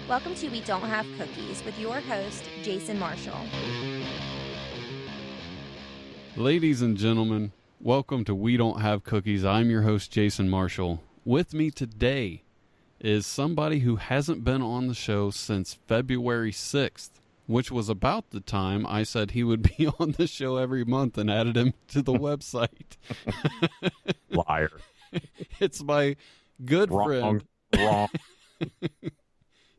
Welcome to We Don't Have Cookies with your host, Jason Marshall. Ladies and gentlemen, welcome to We Don't Have Cookies. I'm your host, Jason Marshall. With me today is somebody who hasn't been on the show since February 6th, which was about the time I said he would be on the show every month and added him to the website. Liar. It's my good friend. Wrong.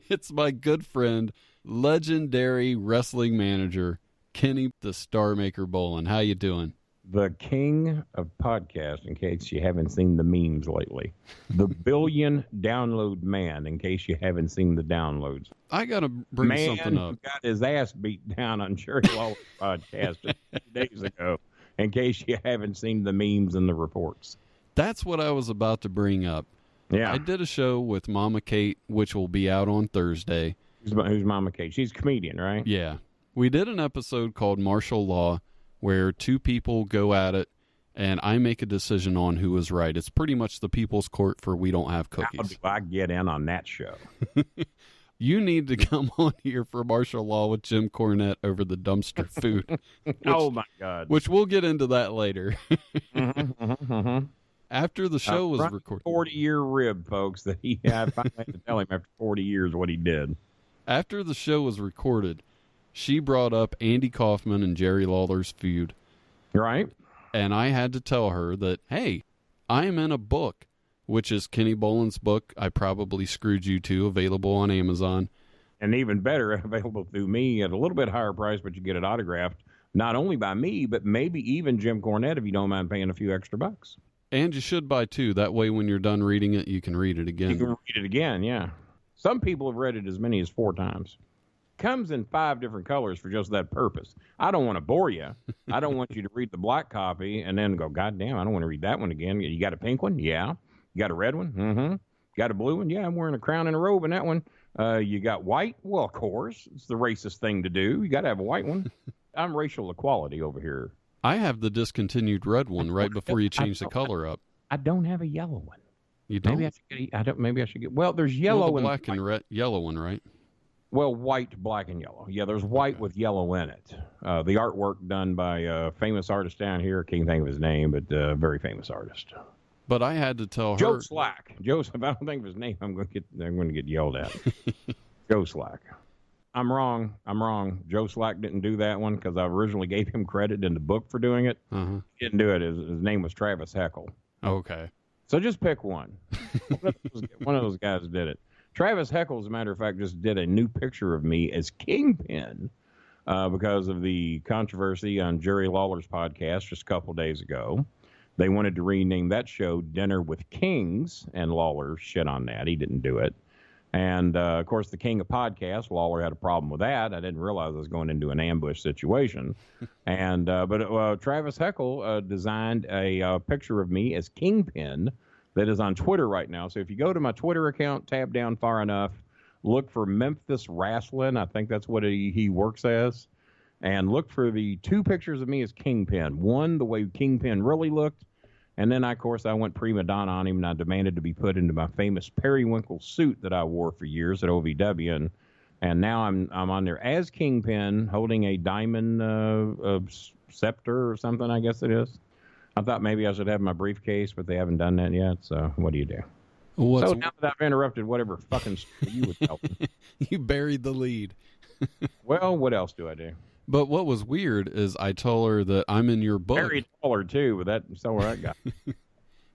It's my good friend, legendary wrestling manager, Kenny the Star Maker Bolin. How you doing? The king of podcasts, in case you haven't seen the memes lately. The billion download man, in case you haven't seen the downloads. I got to bring something up. Man got his ass beat down on Jerry Lawler's podcast a few days ago, in case you haven't seen the memes and the reports. That's what I was about to bring up. Yeah. I did a show with Mama Kate, which will be out on Thursday. Who's Mama Kate? She's a comedian, right? Yeah. We did an episode called Martial Law, where two people go at it, and I make a decision on who is right. It's pretty much the people's court for We Don't Have Cookies. How do I get in on that show? You need to come on here for Martial Law with Jim Cornette over the dumpster food. Oh, my God. Which we'll get into that later. After the show was recorded. 40-year rib, folks, that I finally had to tell him after 40 years what he did. After the show was recorded, she brought up Andy Kaufman and Jerry Lawler's feud. Right. And I had to tell her that, hey, I am in a book, which is Kenny Bolin's book, I Probably Screwed You Too, available on Amazon. And even better, available through me at a little bit higher price, but you get it autographed, not only by me, but maybe even Jim Cornette if you don't mind paying a few extra bucks. And you should buy two. That way, when you're done reading it, you can read it again. You can read it again, yeah. Some people have read it as many as 4 times. Comes in 5 different colors for just that purpose. I don't want to bore you. I don't want you to read the black copy and then go, God damn, I don't want to read that one again. You got a pink one? Yeah. You got a red one? Mm-hmm. Got a blue one? Yeah, I'm wearing a crown and a robe in that one. You got white? Well, of course. It's the racist thing to do. You got to have a white one. I'm racial equality over here. I have the discontinued red one right before you change the color up. I don't have a yellow one. You don't? Maybe I should get. Well, there's yellow the black and red, yellow one, right? Well, white, black, and yellow. Yeah, there's white with yellow in it. The artwork done by a famous artist down here. Can't think of his name, but a very famous artist. But I had to tell Joe her. Slack. If I don't think of his name, I'm going to get yelled at. Joe Slack. I'm wrong. Joe Slack didn't do that one because I originally gave him credit in the book for doing it. Uh-huh. He didn't do it. His name was Travis Heckle. Okay. So just pick one. One of those guys did it. Travis Heckle, as a matter of fact, just did a new picture of me as Kingpin because of the controversy on Jerry Lawler's podcast just a couple days ago. They wanted to rename that show Dinner with Kings, and Lawler shit on that. He didn't do it. And, of course, the king of podcasts, Lawler had a problem with that. I didn't realize I was going into an ambush situation. But Travis Heckle designed a picture of me as Kingpin that is on Twitter right now. So if you go to my Twitter account, tab down far enough, look for Memphis Wrestling. I think that's what he works as. And look for the 2 pictures of me as Kingpin. One, the way Kingpin really looked. And then, of course, I went prima donna on him, and I demanded to be put into my famous periwinkle suit that I wore for years at OVW. And now I'm on there as Kingpin, holding a diamond scepter or something, I guess it is. I thought maybe I should have my briefcase, but they haven't done that yet. So what do you do? So now that I've interrupted whatever fucking story you would tell me. You buried the lead. Well, what else do I do? But what was weird is I told her that I'm in your book. Very taller, too, but so where that got.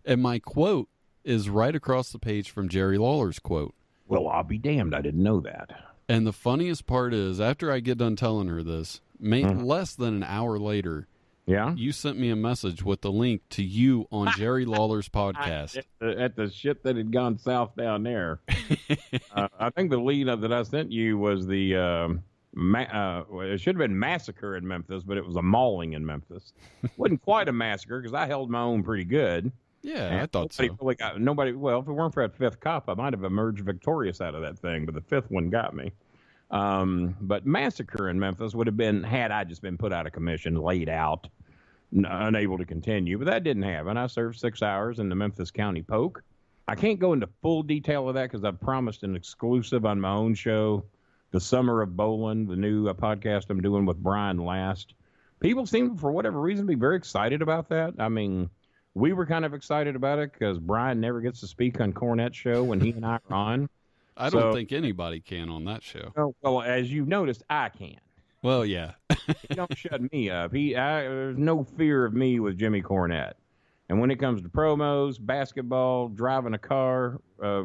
And my quote is right across the page from Jerry Lawler's quote. Well, I'll be damned. I didn't know that. And the funniest part is, after I get done telling her this, less than an hour later, you sent me a message with the link to you on Jerry Lawler's podcast. At the shit that had gone south down there. I think the lead that I sent you was the... it should have been massacre in Memphis, but it was a mauling in Memphis. Wasn't quite a massacre because I held my own pretty good. Yeah, and I thought so. Well, if it weren't for that 5th cop, I might have emerged victorious out of that thing, but the 5th one got me. But massacre in Memphis would have been, had I just been put out of commission, laid out, unable to continue. But that didn't happen. I served 6 hours in the Memphis County Polk. I can't go into full detail of that because I've promised an exclusive on my own show, The Summer of Bowling, the new podcast I'm doing with Brian Last. People seem, for whatever reason, to be very excited about that. I mean, we were kind of excited about it because Brian never gets to speak on Cornette's show when he and I are on. I don't think anybody can on that show. Well, as you've noticed, I can. Well, yeah. He don't shut me up. There's no fear of me with Jimmy Cornette. And when it comes to promos, basketball, driving a car,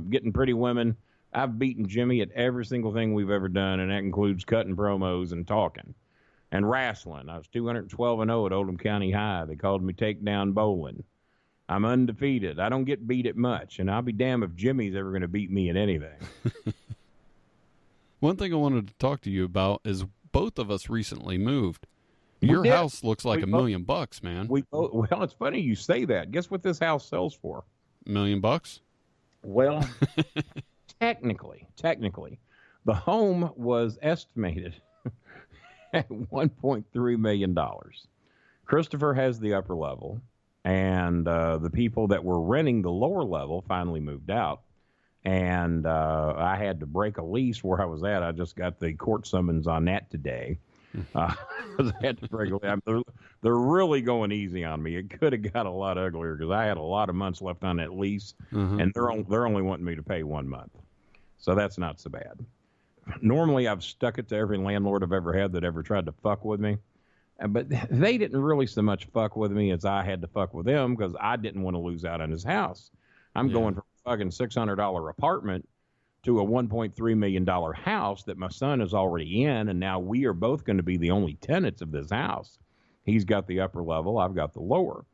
getting pretty women, I've beaten Jimmy at every single thing we've ever done, and that includes cutting promos and talking. And wrestling. I was 212-0 at Oldham County High. They called me Takedown Bowling. I'm undefeated. I don't get beat at much, and I'll be damned if Jimmy's ever going to beat me at anything. One thing I wanted to talk to you about is both of us recently moved. Your house looks like $1 million, man. Well, it's funny you say that. Guess what this house sells for? $1 million? Well, technically, the home was estimated at $1.3 million. Christopher has the upper level, and the people that were renting the lower level finally moved out. And I had to break a lease where I was at. I just got the court summons on that today. I had to break a lease. They're really going easy on me. It could have got a lot uglier because I had a lot of months left on that lease, and they're only wanting me to pay 1 month. So that's not so bad. Normally, I've stuck it to every landlord I've ever had that ever tried to fuck with me. But they didn't really so much fuck with me as I had to fuck with them because I didn't want to lose out on his house. I'm going from a fucking $600 apartment to a $1.3 million house that my son is already in, and now we are both going to be the only tenants of this house. He's got the upper level, I've got the lower.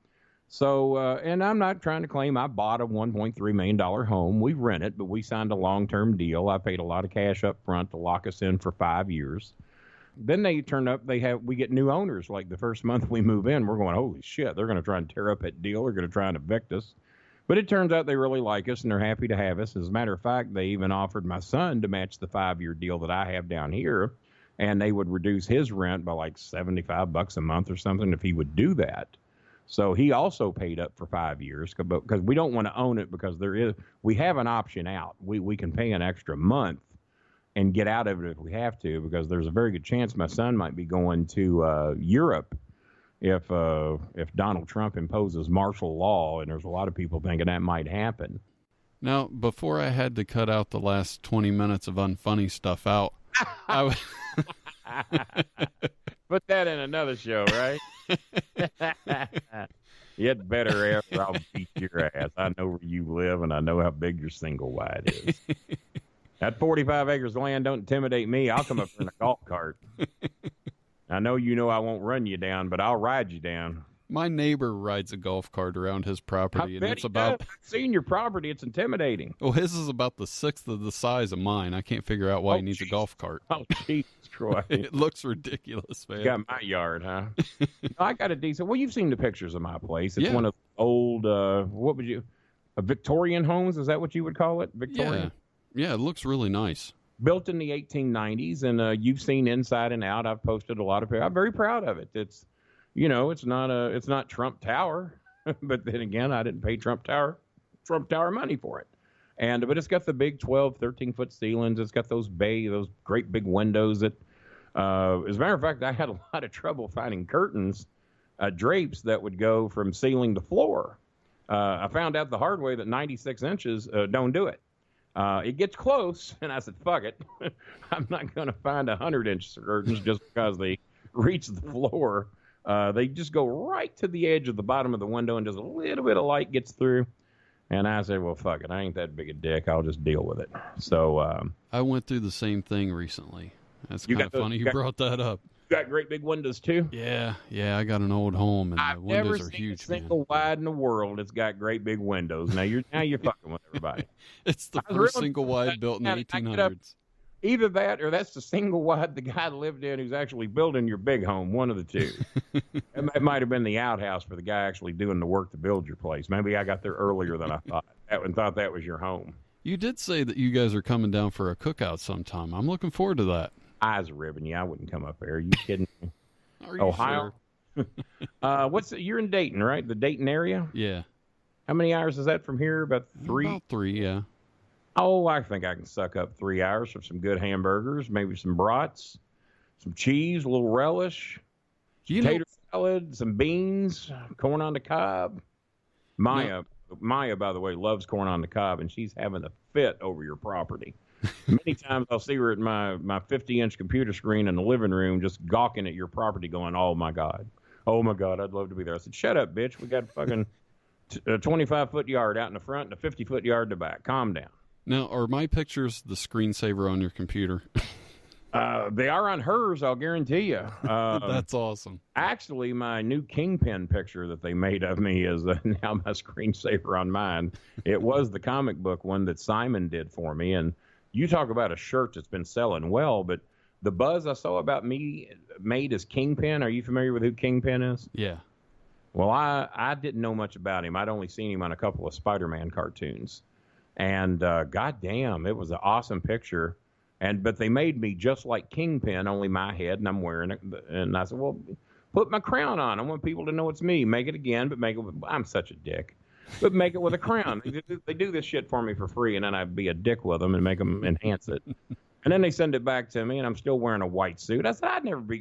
So, and I'm not trying to claim I bought a $1.3 million home. We rent it, but we signed a long-term deal. I paid a lot of cash up front to lock us in for 5 years. Then they turn up, we get new owners. Like the first month we move in, we're going, holy shit, they're going to try and tear up that deal. They're going to try and evict us. But it turns out they really like us and they're happy to have us. As a matter of fact, they even offered my son to match the 5-year deal that I have down here. And they would reduce his rent by like $75 a month or something if he would do that. So he also paid up for 5 years because we don't want to own it because we have an option out. We can pay an extra month and get out of it if we have to, because there's a very good chance my son might be going to Europe if Donald Trump imposes martial law, and there's a lot of people thinking that might happen. Now, before I had to cut out the last 20 minutes of unfunny stuff out, Put that in another show, right? You'd better ever, I'll beat your ass. I know where you live, and I know how big your single wide is. That 45 acres of land don't intimidate me. I'll come up in a golf cart. I know I won't run you down, but I'll ride you down. My neighbor rides a golf cart around his property, and it's about... I've seen your property. It's intimidating. Well, his is about the sixth of the size of mine. I can't figure out why he needs a golf cart. Oh, Jesus Christ. It looks ridiculous, man. You got my yard, huh? I got a decent... Well, you've seen the pictures of my place. It's one of the old, Victorian homes? Is that what you would call it? Victorian? Yeah, it looks really nice. Built in the 1890s, and you've seen inside and out. I've posted a lot of pictures. I'm very proud of it. It's, it's not Trump Tower, but then again, I didn't pay Trump Tower money for it. But it's got the big 12, 13-foot ceilings. It's got those great big windows that, as a matter of fact, I had a lot of trouble finding curtains, drapes that would go from ceiling to floor. I found out the hard way that 96 inches don't do it. It gets close, and I said, fuck it. I'm not going to find 100-inch curtains just because they reach the floor. They just go right to the edge of the bottom of the window, and just a little bit of light gets through. And I said, well, fuck it. I ain't that big a dick. I'll just deal with it. So I went through the same thing recently. That's kind of funny you brought that up. You got great big windows, too? Yeah. I got an old home, and the windows are huge, man. I've never seen a single wide in the world that's got great big windows. Now you're fucking with everybody. It's the first single wide built in the 1800s. Either that or that's the single wide the guy lived in who's actually building your big home, one of the two. It might have been the outhouse for the guy actually doing the work to build your place. Maybe I got there earlier than I thought and thought that was your home. You did say that you guys are coming down for a cookout sometime. I'm looking forward to that. Eyes ribbing you. I wouldn't come up there. Are you kidding me? Are you Ohio? sure? You're in Dayton, right? The Dayton area? Yeah. How many hours is that from here? About 3? About 3, yeah. Oh, I think I can suck up 3 hours for some good hamburgers, maybe some brats, some cheese, a little relish, some tater salad, some beans, corn on the cob. Maya, by the way, loves corn on the cob, and she's having a fit over your property. Many times I'll see her at my 50-inch computer screen in the living room just gawking at your property going, oh, my God, I'd love to be there. I said, shut up, bitch. We got a fucking 25-foot yard out in the front and a 50-foot yard in the back. Calm down. Now, are my pictures the screensaver on your computer? They are on hers, I'll guarantee you. That's awesome. Actually, my new Kingpin picture that they made of me is now my screensaver on mine. It was the comic book one that Simon did for me, and you talk about a shirt that's been selling well, but the buzz I saw about me made as Kingpin. Are you familiar with who Kingpin is? Yeah. Well, I didn't know much about him. I'd only seen him on a couple of Spider-Man cartoons. And goddamn, it was an awesome picture. But they made me just like Kingpin, only my head, and I'm wearing it. And I said, well, put my crown on. I want people to know it's me. Make it again, but make it with, I'm such a dick. But make it with a crown. They do this shit for me for free, and then I'd be a dick with them and make them enhance it. And then they send it back to me, and I'm still wearing a white suit. I said,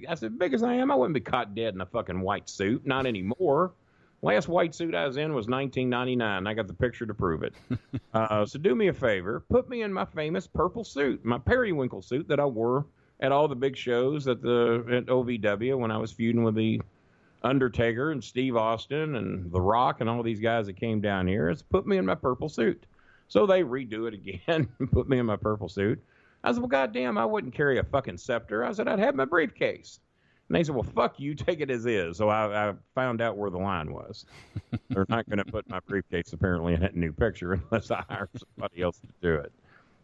I said, big as I am, I wouldn't be caught dead in a fucking white suit. Not anymore. Last white suit I was in was 1999. I got the picture to prove it. So do me a favor. Put me in my famous purple suit, my periwinkle suit that I wore at all the big shows at OVW when I was feuding with the Undertaker and Steve Austin and The Rock and all these guys that came down here. It's put me in my purple suit. So they redo it again and put me in my purple suit. I said, well, goddamn, I wouldn't carry a fucking scepter. I said, I'd have my briefcase. And they said, well, fuck you, take it as is. So I found out where the line was. They're not going to put my briefcase, apparently, in that new picture unless I hire somebody else to do it.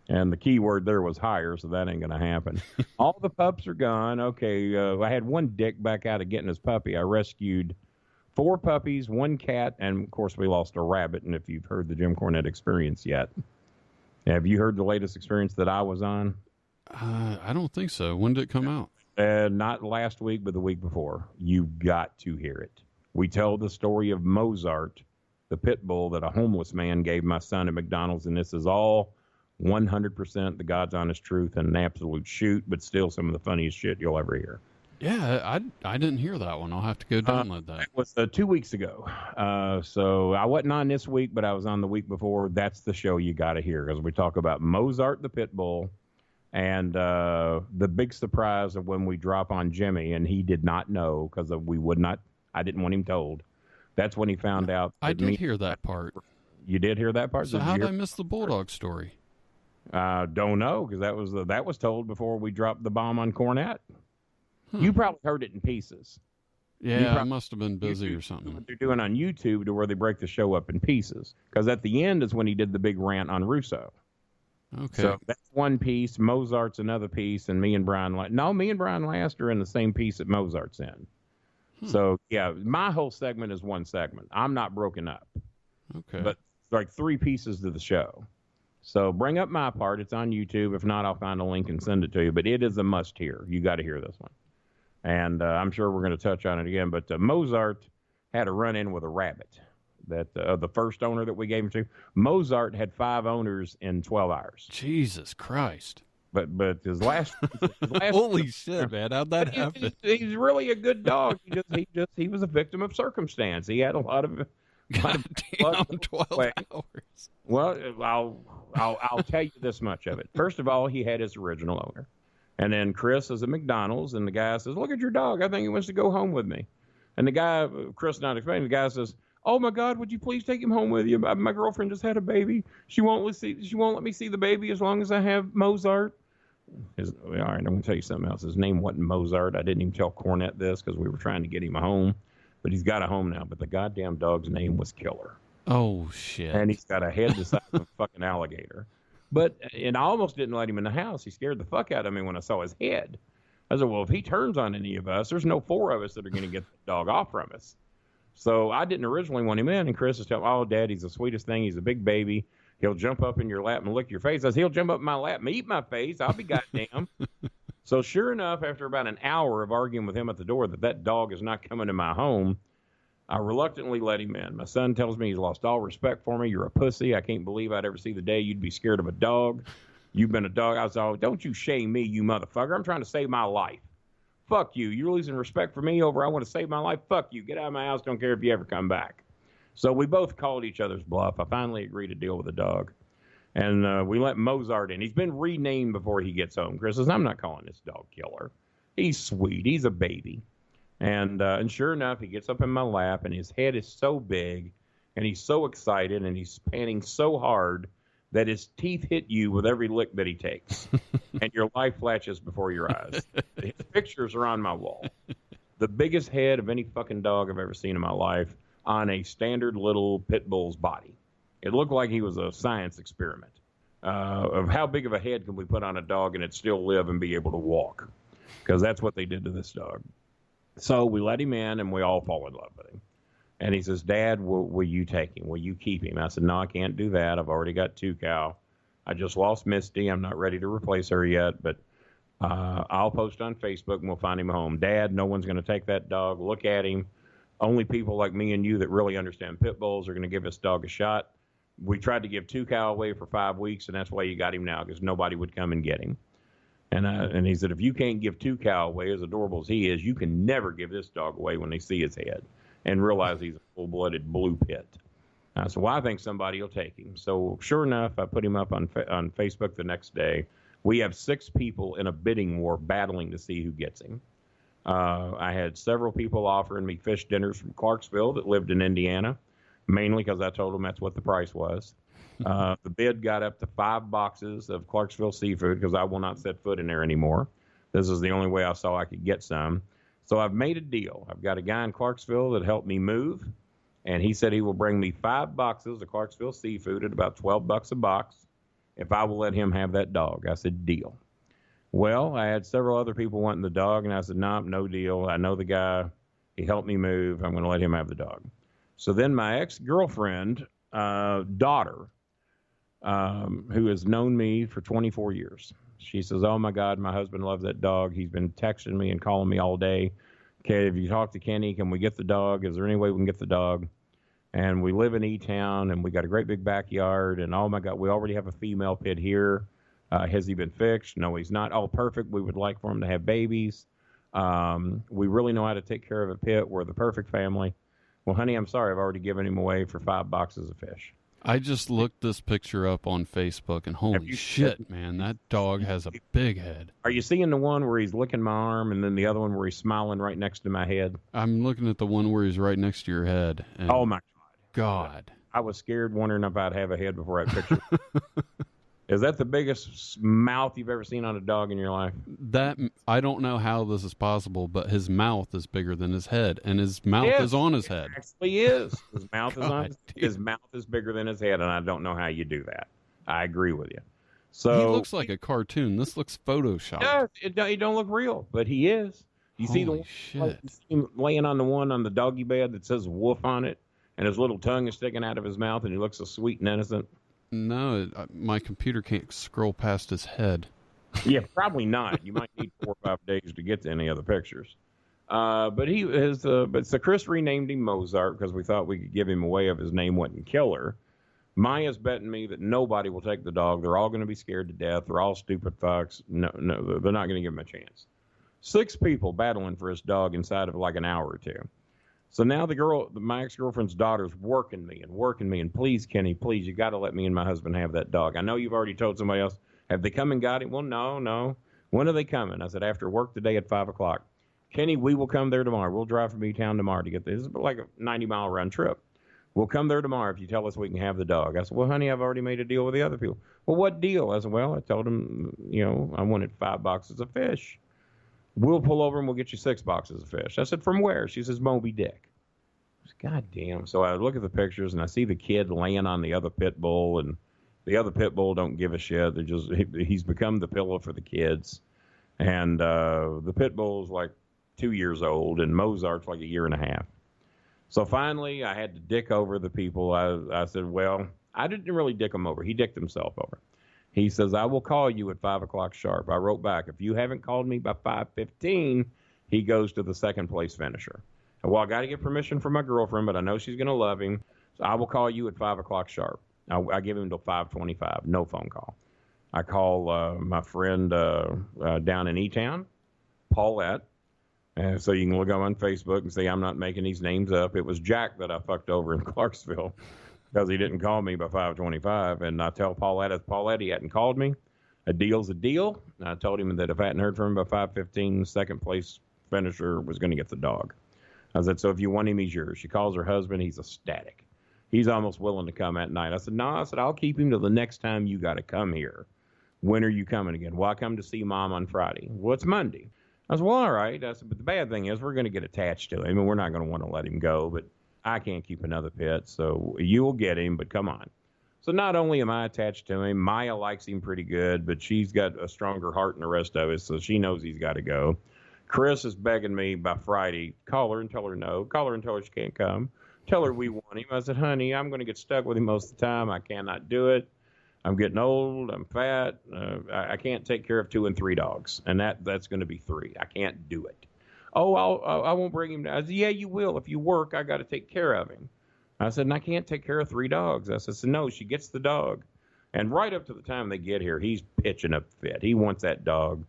And the key word there was hire, so that ain't going to happen. All the pups are gone. Okay, I had one dick back out of getting his puppy. I rescued 4 puppies, 1 cat, and, of course, we lost a rabbit. And if you've heard the Jim Cornette Experience yet, have you heard the latest experience that I was on? I don't think so. When did it come out? Not last week, but the week before. You've got to hear it. We tell the story of Mozart, the pit bull that a homeless man gave my son at McDonald's, and this is all 100% the God's honest truth and an absolute shoot, but still some of the funniest shit you'll ever hear. Yeah, I didn't hear that one. I'll have to go download that. It was 2 weeks ago. So I wasn't on this week, but I was on the week before. That's the show you got to hear, because we talk about Mozart the pit bull and the big surprise of when we drop on Jimmy, and he did not know because I didn't want him told. That's when he found out. I did hear that part. You did hear that part? So how did I miss the Bulldog story? Don't know, because that was told before we dropped the bomb on Cornette. You probably heard it in pieces. Yeah, I must have been busy or something. What they're doing on YouTube to where they break the show up in pieces. Because at the end is when he did the big rant on Russo. Okay. So that's one piece. Mozart's another piece, and me and Brian Last are in the same piece that Mozart's in. So, yeah, my whole segment is one segment. I'm not broken up. Okay. But it's like 3 pieces to the show. So bring up my part. It's on YouTube. If not, I'll find a link and send it to you. But it is a must-hear. You got to hear this one. And I'm sure we're going to touch on it again. But Mozart had a run-in with a rabbit. That the first owner that we gave him to. Mozart had 5 owners in 12 hours. Jesus Christ. But his last Holy shit, man. How'd that happen? He's really a good dog. He was a victim of circumstance. He had a lot of 12 hours. Well, I'll tell you this much of it. First of all, he had his original owner. And then Chris is at McDonald's, and the guy says, look at your dog. I think he wants to go home with me. And the guy, Chris not explaining, the guy says, oh, my God, would you please take him home with you? My girlfriend just had a baby. She won't let me see the baby as long as I have Mozart. All right, I'm going to tell you something else. His name wasn't Mozart. I didn't even tell Cornette this because we were trying to get him a home. But he's got a home now. But the goddamn dog's name was Killer. Oh, shit. And he's got a head the size of a fucking alligator. And I almost didn't let him in the house. He scared the fuck out of me when I saw his head. I said, well, if he turns on any of us, there's no 4 of us that are going to get the dog off from us. So I didn't originally want him in. And Chris is telling me, oh, Dad, he's the sweetest thing. He's a big baby. He'll jump up in your lap and lick your face. I said, he'll jump up in my lap and eat my face. I'll be goddamn. So sure enough, after about an hour of arguing with him at the door that dog is not coming to my home, I reluctantly let him in. My son tells me he's lost all respect for me. You're a pussy. I can't believe I'd ever see the day you'd be scared of a dog. You've been a dog. I was all, don't you shame me, you motherfucker. I'm trying to save my life. Fuck you. You're losing respect for me over I want to save my life. Fuck you. Get out of my house. Don't care if you ever come back. So we both called each other's bluff. I finally agreed to deal with the dog. And we let Mozart in. He's been renamed before he gets home. Chris says, I'm not calling this dog Killer. He's sweet. He's a baby. And sure enough, he gets up in my lap, and his head is so big, and he's so excited, and he's panting so hard that his teeth hit you with every lick that he takes. And your life flashes before your eyes. His pictures are on my wall. The biggest head of any fucking dog I've ever seen in my life on a standard little pit bull's body. It looked like he was a science experiment of how big of a head can we put on a dog and it still live and be able to walk, because that's what they did to this dog. So we let him in, and we all fall in love with him. And he says, Dad, will you take him? Will you keep him? I said, no, I can't do that. I've already got 2 cow. I just lost Misty. I'm not ready to replace her yet, but I'll post on Facebook, and we'll find him a home. Dad, no one's going to take that dog. Look at him. Only people like me and you that really understand pit bulls are going to give this dog a shot. We tried to give 2 cow away for 5 weeks, and that's why you got him now, because nobody would come and get him. And he said, if you can't give 2 cow away, as adorable as he is, you can never give this dog away when they see his head and realize he's a full-blooded blue pit. So I think somebody will take him. So sure enough, I put him up on Facebook the next day. We have 6 people in a bidding war battling to see who gets him. I had several people offering me fish dinners from Clarksville that lived in Indiana, mainly because I told them that's what the price was. The bid got up to 5 boxes of Clarksville seafood because I will not set foot in there anymore. This is the only way I saw I could get some. So I've made a deal. I've got a guy in Clarksville that helped me move, and he said he will bring me 5 boxes of Clarksville seafood at about $12 a box if I will let him have that dog. I said, deal. Well, I had several other people wanting the dog, and I said, nah, no deal. I know the guy. He helped me move. I'm going to let him have the dog. So then my ex-girlfriend, daughter, who has known me for 24 years. She says, oh, my God, my husband loves that dog. He's been texting me and calling me all day. Okay, have you talked to Kenny? Can we get the dog? Is there any way we can get the dog? And we live in E-Town, and we got a great big backyard. And, oh, my God, we already have a female pit here. Has he been fixed? No, he's not. Oh, perfect. We would like for him to have babies. We really know how to take care of a pit. We're the perfect family. Well, honey, I'm sorry. I've already given him away for 5 boxes of fish. I just looked this picture up on Facebook, and holy shit, man, that dog has a big head. Are you seeing the one where he's licking my arm, and then the other one where he's smiling right next to my head? I'm looking at the one where he's right next to your head. And oh, my God. I was scared, wondering if I'd have a head before I pictured it. Is that the biggest mouth you've ever seen on a dog in your life? That I don't know how this is possible, but his mouth is bigger than his head, and his mouth is on his head. It actually is. His mouth is on his mouth is bigger than his head, and I don't know how you do that. I agree with you. So he looks like a cartoon. This looks photoshopped. It don't look real, but he is. You see him laying on the one on the doggy bed that says "Wolf" on it, and his little tongue is sticking out of his mouth, and he looks so sweet and innocent. No, my computer can't scroll past his head. Yeah, probably not. You might need 4 or 5 days to get to any other pictures. So Chris renamed him Mozart because we thought we could give him away if his name wasn't Killer. Maya's betting me that nobody will take the dog. They're all going to be scared to death. They're all stupid fucks. No, they're not going to give him a chance. 6 people battling for his dog inside of like an hour or 2. So now my ex-girlfriend's daughter's working me, and please, Kenny, please, you got to let me and my husband have that dog. I know you've already told somebody else. Have they come and got him? Well, no. When are they coming? I said, after work today at 5 o'clock. Kenny, we will come there tomorrow. We'll drive from E-Town tomorrow to get this. It's like a 90-mile round trip. We'll come there tomorrow if you tell us we can have the dog. I said, well, honey, I've already made a deal with the other people. Well, what deal? I said, well, I told them, I wanted 5 boxes of fish. We'll pull over and we'll get you 6 boxes of fish. I said, from where? She says, Moby Dick. I said, God damn. So I look at the pictures and I see the kid laying on the other pit bull, and the other pit bull don't give a shit. He's become the pillow for the kids. And the pit bull's like 2 years old, and Mozart's like 1.5 years. So finally, I had to dick over the people. I said, well, I didn't really dick him over. He dicked himself over. He says, I will call you at 5 o'clock sharp. I wrote back, if you haven't called me by 5:15, he goes to the second place finisher. Well, I got to get permission from my girlfriend, but I know she's going to love him. So I will call you at 5 o'clock sharp. I give him until 5:25. No phone call. I call my friend down in E-Town, Paulette. So you can go on Facebook and say I'm not making these names up. It was Jack that I fucked over in Clarksville because he didn't call me by 5:25. And I tell Paulette he hadn't called me. A deal's a deal. And I told him that if I hadn't heard from him by 5:15, second place finisher was going to get the dog. I said, so if you want him, he's yours. She calls her husband. He's ecstatic. He's almost willing to come at night. I said, no. I said, I'll keep him till the next time you got to come here. When are you coming again? Well, I come to see Mom on Friday. Well, it's Monday. I said, well, all right. I said, but the bad thing is we're going to get attached to him, and we're not going to want to let him go. But I can't keep another pet, so you will get him, but come on. So not only am I attached to him, Maya likes him pretty good, but she's got a stronger heart than the rest of us, so she knows he's got to go. Chris is begging me by Friday, call her and tell her no. Call her and tell her she can't come. Tell her we want him. I said, honey, I'm going to get stuck with him most of the time. I cannot do it. I'm getting old. I'm fat. I can't take care of 2 and 3 dogs, and that's going to be 3. I can't do it. Oh, I won't bring him down. I said, yeah, you will. If you work, I got to take care of him. I said, and I can't take care of 3 dogs. I said, so no, she gets the dog. And right up to the time they get here, he's pitching a fit. He wants that dog.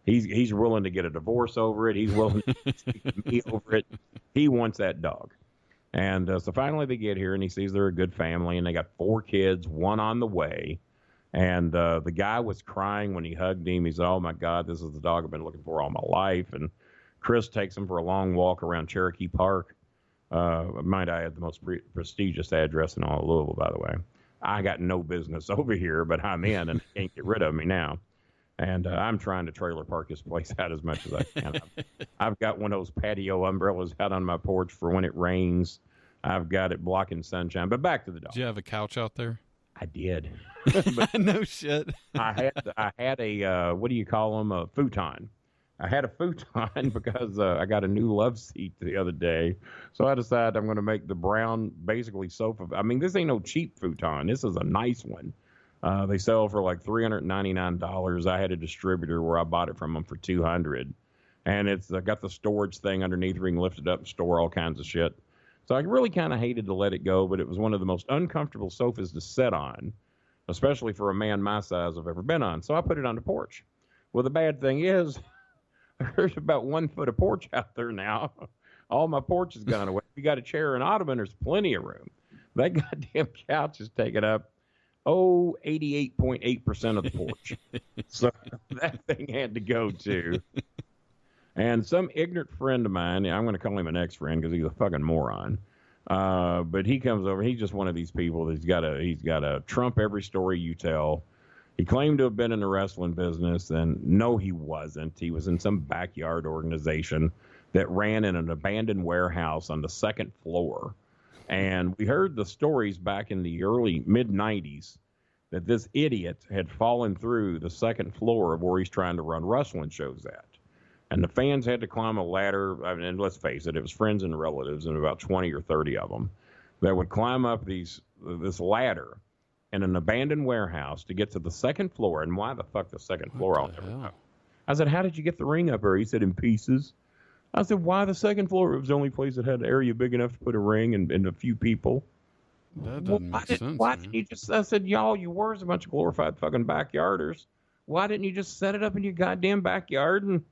He's willing to get a divorce over it. He's willing to speak to me over it. He wants that dog. And so finally they get here, and he sees they're a good family, and they got 4 kids, 1 on the way. And the guy was crying when he hugged him. He said, oh, my God, this is the dog I've been looking for all my life. And Chris takes him for a long walk around Cherokee Park. Might I add, the most prestigious address in all of Louisville, by the way. I got no business over here, but I'm in, and they can't get rid of me now. And I'm trying to trailer park this place out as much as I can. I've got one of those patio umbrellas out on my porch for when it rains. I've got it blocking sunshine. But back to the dog. Did you have a couch out there? I did. No shit. I had a what do you call them? A futon. I had a futon because I got a new love seat the other day. So I decided I'm going to make the brown basically sofa. I mean, this ain't no cheap futon. This is a nice one. They sell for like $399. I had a distributor where I bought it from them for $200, and it's got the storage thing underneath where you can lift it up and store all kinds of shit. So I really kind of hated to let it go, but it was one of the most uncomfortable sofas to sit on, especially for a man my size I've ever been on. So I put it on the porch. Well, the bad thing is, there's about 1 foot of porch out there now. All my porch has gone away. If you got a chair and ottoman, there's plenty of room. That goddamn couch is taking up 88.8% of the porch. So that thing had to go too. And some ignorant friend of mine, I'm going to call him an ex-friend because he's a fucking moron. But he comes over. He's just one of these people that's he's got to trump every story you tell. He claimed to have been in the wrestling business, and no, he wasn't. He was in some backyard organization that ran in an abandoned warehouse on the 2nd floor. And we heard the stories back in the early mid-'90s that this idiot had fallen through the 2nd floor of where he's trying to run wrestling shows at. And the fans had to climb a ladder. I mean, and let's face it was friends and relatives, and about 20 or 30 of them that would climb up this ladder in an abandoned warehouse to get to the 2nd floor. And why the fuck the 2nd floor? I'll never know. I said, how did you get the ring up there? He said, in pieces. I said, why the 2nd floor? It was the only place that had an area big enough to put a ring and a few people. That doesn't make sense. Why didn't you just? I said, y'all, you were a bunch of glorified fucking backyarders. Why didn't you just set it up in your goddamn backyard and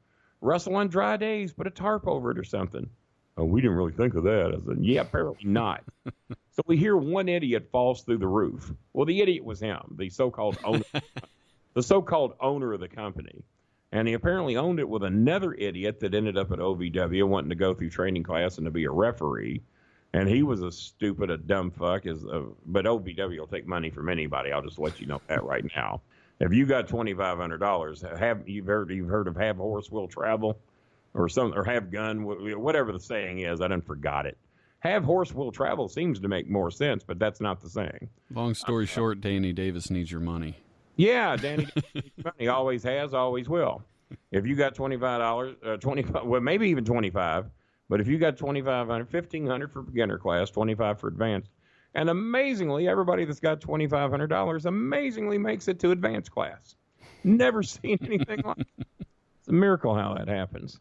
wrestle on dry days, put a tarp over it or something? Oh, we didn't really think of that. I said, yeah, apparently not. So we hear one idiot falls through the roof. Well, the idiot was him, the so-called owner, of the company. And he apparently owned it with another idiot that ended up at OVW wanting to go through training class and to be a referee. And he was a dumb fuck. But OVW will take money from anybody. I'll just let you know that right now. If you got $2,500, you've heard of Have Horse Will Travel, or Have Gun, whatever the saying is. I done forgot it. Have Horse Will Travel seems to make more sense, but that's not the saying. Long story short, Danny Davis needs your money. Yeah, Danny Davis needs your money. Always has, always will. If you got $25, well, maybe even $25, but if you got $2,500, $1,500 for beginner class, $25 for advanced. And amazingly, everybody that's got $2,500 amazingly makes it to advanced class. Never seen anything like it. It's a miracle how that happens.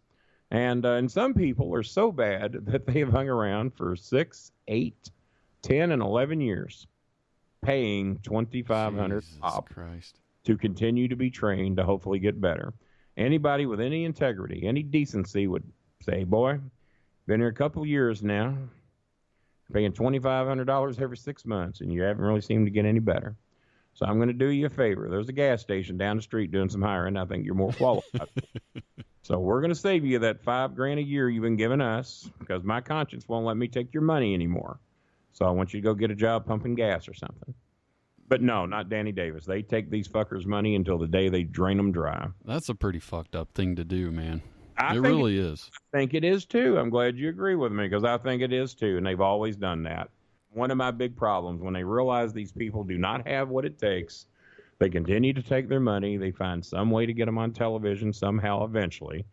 And some people are so bad that they have hung around for 6, 8, 10, and 11 years paying $2,500 Jesus up Christ. to continue to be trained to hopefully get better. Anybody with any integrity, any decency would say, boy, been here a couple of years now, paying $2,500 every 6 months, and you haven't really seemed to get any better. So I'm going to do you a favor. There's a gas station down the street doing some hiring. I think you're more qualified. So we're going to save you that $5,000 a year you've been giving us because my conscience won't let me take your money anymore. So I want you to go get a job pumping gas or something. But no, not Danny Davis. They take these fuckers' money until the day they drain them dry. That's a pretty fucked up thing to do, man. It really is. I think it is too. I'm glad you agree with me because I think it is too, and they've always done that. One of my big problems, when they realize these people do not have what it takes, they continue to take their money. They find some way to get them on television somehow eventually.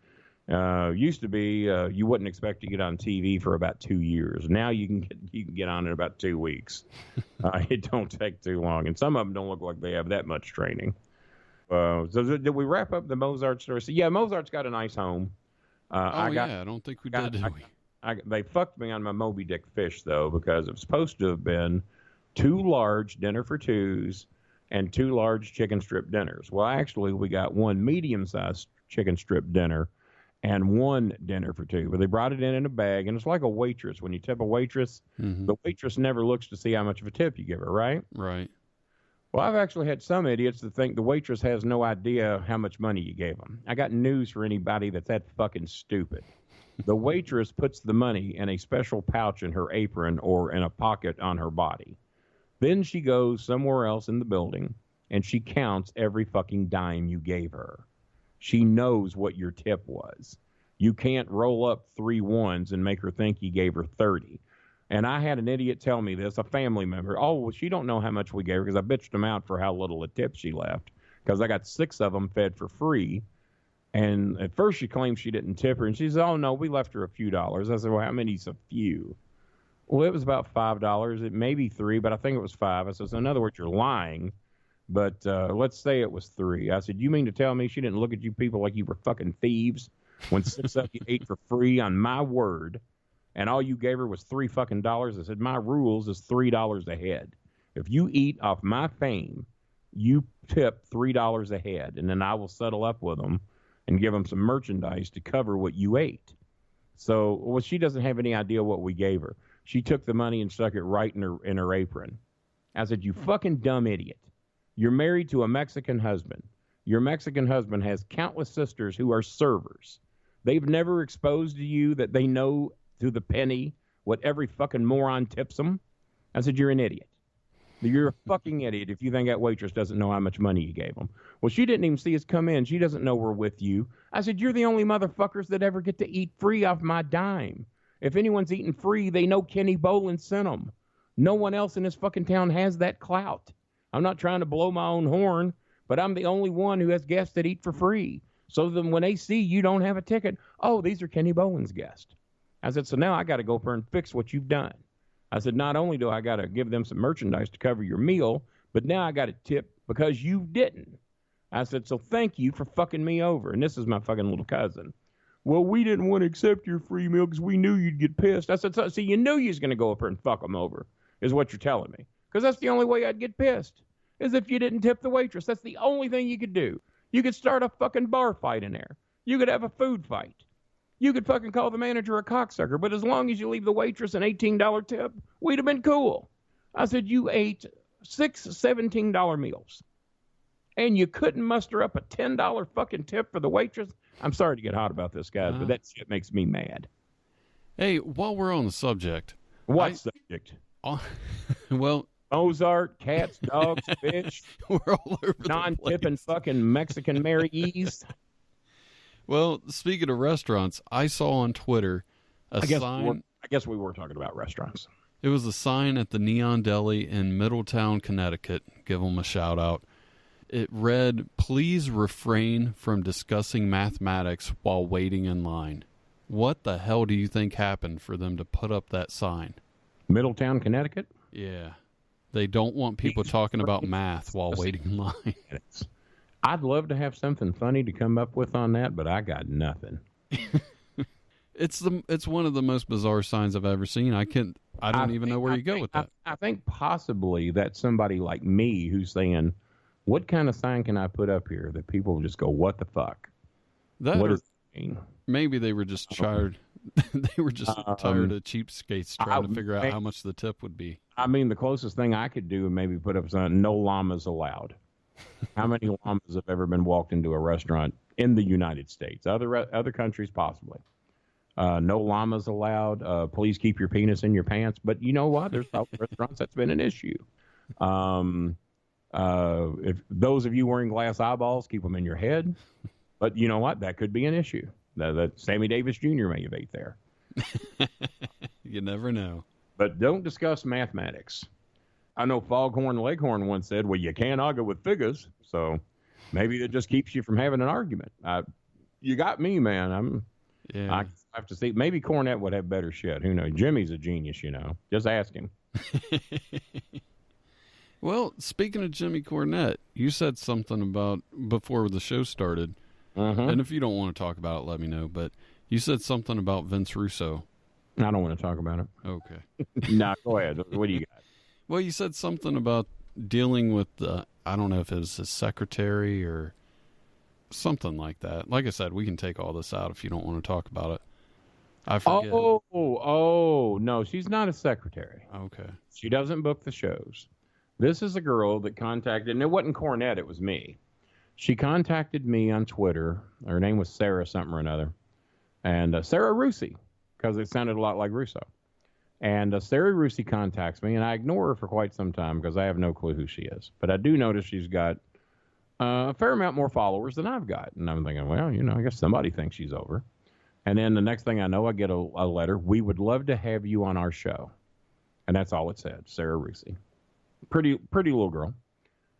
Used to be you wouldn't expect to get on TV for about 2 years. Now you can get on in about 2 weeks. It don't take too long, and some of them don't look like they have that much training. So did we wrap up the Mozart story? So, yeah, Mozart's got a nice home. I don't think we did we? They fucked me on my Moby Dick fish, though, because it was supposed to have been 2 large dinner for twos and 2 large chicken strip dinners. Well, actually, we got 1 medium-sized chicken strip dinner and 1 dinner for 2. But they brought it in a bag, and it's like a waitress. When you tip a waitress, the waitress never looks to see how much of a tip you give her, right? Right. Well, I've actually had some idiots that think the waitress has no idea how much money you gave them. I got news for anybody that's that fucking stupid. The waitress puts the money in a special pouch in her apron or in a pocket on her body. Then she goes somewhere else in the building, and she counts every fucking dime you gave her. She knows what your tip was. You can't roll up 3 ones and make her think you gave her 30. And I had an idiot tell me this, a family member. Oh, well, she don't know how much we gave her because I bitched them out for how little a tip she left because I got 6 of them fed for free. And at first she claimed she didn't tip her. And she said, oh, no, we left her a few dollars. I said, well, how many's a few? Well, it was about $5. It may be 3, but I think it was 5. I said, so in other words, you're lying. But let's say it was 3. I said, you mean to tell me she didn't look at you people like you were fucking thieves when 6 of you ate for free on my word? And all you gave her was $3 fucking dollars. I said, my rules is $3 a head. If you eat off my fame, you tip $3 a head, and then I will settle up with them and give them some merchandise to cover what you ate. So, well, she doesn't have any idea what we gave her. She took the money and stuck it right in her apron. I said, you fucking dumb idiot. You're married to a Mexican husband. Your Mexican husband has countless sisters who are servers. They've never exposed to you that they know to the penny what every fucking moron tips them. I said, you're an idiot. You're a fucking idiot if you think that waitress doesn't know how much money you gave them. Well, she didn't even see us come in. She doesn't know we're with you. I said, you're the only motherfuckers that ever get to eat free off my dime. If anyone's eating free, they know Kenny Bolin sent them. No one else in this fucking town has that clout. I'm not trying to blow my own horn, but I'm the only one who has guests that eat for free. So then when they see you don't have a ticket, oh, these are Kenny Bolin's guests. I said, so now I got to go up there and fix what you've done. I said, not only do I got to give them some merchandise to cover your meal, but now I got to tip because you didn't. I said, so thank you for fucking me over. And this is my fucking little cousin. Well, we didn't want to accept your free meal because we knew you'd get pissed. I said, so you knew you was going to go up there and fuck them over, is what you're telling me. Because that's the only way I'd get pissed, is if you didn't tip the waitress. That's the only thing you could do. You could start a fucking bar fight in there. You could have a food fight. You could fucking call the manager a cocksucker, but as long as you leave the waitress an $18 tip, we'd have been cool. I said, you ate 6 $17 meals, and you couldn't muster up a $10 fucking tip for the waitress? I'm sorry to get hot about this, guys, but that shit makes me mad. Hey, while we're on the subject. What subject? Well, Mozart, cats, dogs, fish. We're all over the non-tipping fucking Mexican Mary E's. Well, speaking of restaurants, I saw on Twitter a sign. I guess we were talking about restaurants. It was a sign at the Neon Deli in Middletown, Connecticut. Give them a shout out. It read, please refrain from discussing mathematics while waiting in line. What the hell do you think happened for them to put up that sign? Middletown, Connecticut? Yeah. They don't want people talking about math while waiting in line. I'd love to have something funny to come up with on that, but I got nothing. It's one of the most bizarre signs I've ever seen. I don't even know where you go with that. I think possibly that's somebody like me who's saying, what kind of sign can I put up here that people just go, what the fuck? What does it mean? Maybe they were just tired. They were just tired of cheapskates trying to figure out how much the tip would be. I mean, the closest thing I could do would maybe put up something, no llamas allowed. How many llamas have ever been walked into a restaurant in the United States? Other countries, possibly. No llamas allowed. Please keep your penis in your pants. But you know what? There's probably restaurants that's been an issue. If those of you wearing glass eyeballs, keep them in your head. But you know what? That could be an issue. That Sammy Davis Jr. may have ate there. You never know. But don't discuss mathematics. I know Foghorn Leghorn once said, well, you can't argue with figures. So maybe that just keeps you from having an argument. You got me, man. I have to see. Maybe Cornette would have better shit. Who knows? Jimmy's a genius, you know. Just ask him. Well, speaking of Jimmy Cornette, you said something about before the show started. And if you don't want to talk about it, let me know. But you said something about Vince Russo. I don't want to talk about it. Okay. No, go ahead. What do you got? Well, you said something about dealing with I don't know if it was his secretary or something like that. Like I said, we can take all this out if you don't want to talk about it. I forget. Oh, no, she's not a secretary. Okay. She doesn't book the shows. This is a girl that contacted, and it wasn't Cornette, it was me. She contacted me on Twitter. Her name was Sarah something or another. And Sarah Rusi, because it sounded a lot like Russo. And Sarah Rusi contacts me, and I ignore her for quite some time because I have no clue who she is. But I do notice she's got a fair amount more followers than I've got. And I'm thinking, well, you know, I guess somebody thinks she's over. And then the next thing I know, I get a letter. We would love to have you on our show. And that's all it said, Sarah Rusi. Pretty little girl.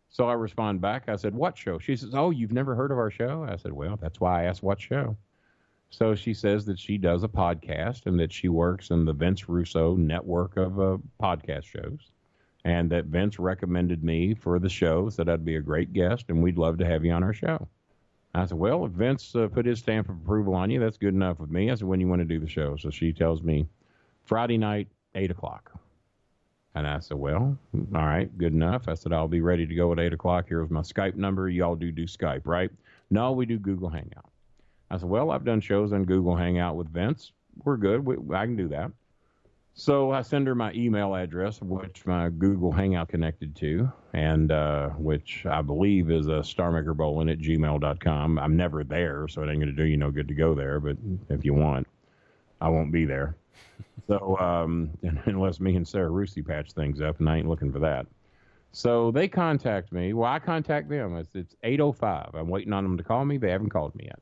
So I respond back. I said, what show? She says, oh, you've never heard of our show? I said, well, that's why I asked what show. So she says that she does a podcast and that she works in the Vince Russo network of podcast shows. And that Vince recommended me for the show, said I'd be a great guest and we'd love to have you on our show. I said, well, if Vince put his stamp of approval on you, that's good enough with me. I said, when you want to do the show? So she tells me Friday night, 8:00. And I said, well, all right, good enough. I said, I'll be ready to go at 8:00. Here's my Skype number. Y'all do Skype, right? No, we do Google Hangout. I said, well, I've done shows on Google Hangout with Vince. We're good. I can do that. So I send her my email address, which my Google Hangout connected to, and which I believe is starmakerbowling@gmail.com. I'm never there, so it ain't going to do you no good to go there. But if you want, I won't be there. So unless me and Sarah Rusi patch things up, and I ain't looking for that. So they contact me. Well, I contact them. It's 8:05. I'm waiting on them to call me. They haven't called me yet.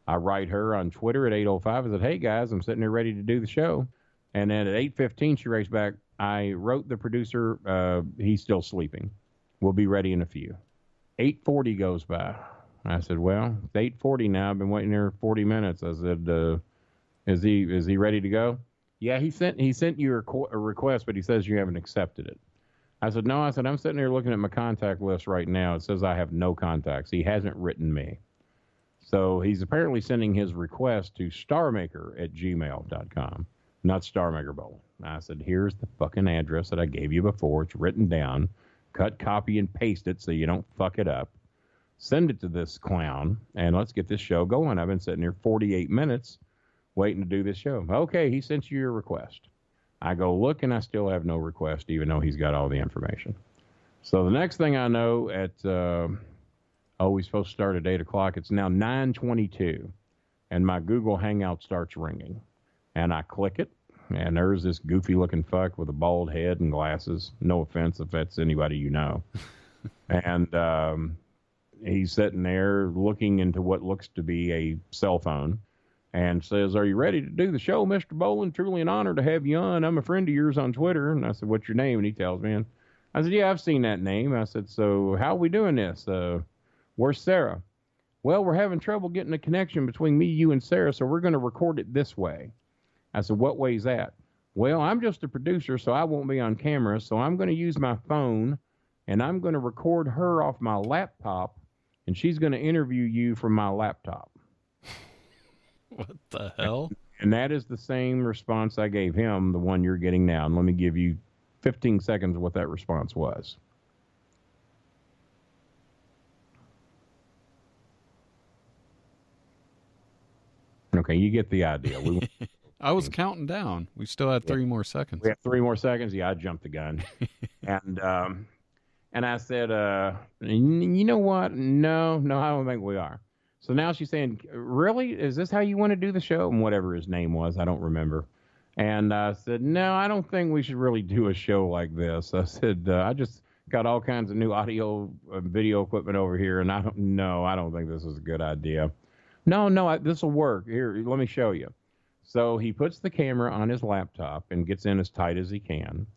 I write her on Twitter at 8:05. I said, hey, guys, I'm sitting here ready to do the show. And then at 8:15, she writes back, I wrote the producer. He's still sleeping. We'll be ready in a few. 8:40 goes by. I said, well, it's 8:40 now. I've been waiting here 40 minutes. I said, is he ready to go? Yeah, he sent you a request, but he says you haven't accepted it. I said, no. I said, I'm sitting here looking at my contact list right now. It says I have no contacts. He hasn't written me. So he's apparently sending his request to starmaker@gmail.com, not Starmaker Bowling. I said, here's the fucking address that I gave you before. It's written down. Cut, copy, and paste it so you don't fuck it up. Send it to this clown, and let's get this show going. I've been sitting here 48 minutes waiting to do this show. Okay, he sent you your request. I go look, and I still have no request, even though he's got all the information. So the next thing I know we're supposed to start at 8:00. It's now 9:22, and my Google Hangout starts ringing. And I click it, and there's this goofy-looking fuck with a bald head and glasses. No offense if that's anybody you know. And he's sitting there looking into what looks to be a cell phone and says, are you ready to do the show, Mr. Bowling? Truly an honor to have you on. I'm a friend of yours on Twitter. And I said, what's your name? And he tells me. And I said, yeah, I've seen that name. I said, so how are we doing this? Where's Sarah? Well, we're having trouble getting a connection between me, you, and Sarah, so we're going to record it this way. I said, what way is that? Well, I'm just a producer, so I won't be on camera, so I'm going to use my phone, and I'm going to record her off my laptop, and she's going to interview you from my laptop. What the hell? And that is the same response I gave him, the one you're getting now. And let me give you 15 seconds of what that response was. Okay, you get the idea. I was counting down. We still had 3 more seconds. We have 3 more seconds. Yeah, I jumped the gun. and I said, you know what? No, I don't think we are. So now she's saying, really? Is this how you want to do the show? And whatever his name was, I don't remember. And I said, no, I don't think we should really do a show like this. I said, I just got all kinds of new audio and video equipment over here, and I don't think this is a good idea. No, this will work. Here, let me show you. So he puts the camera on his laptop and gets in as tight as he can.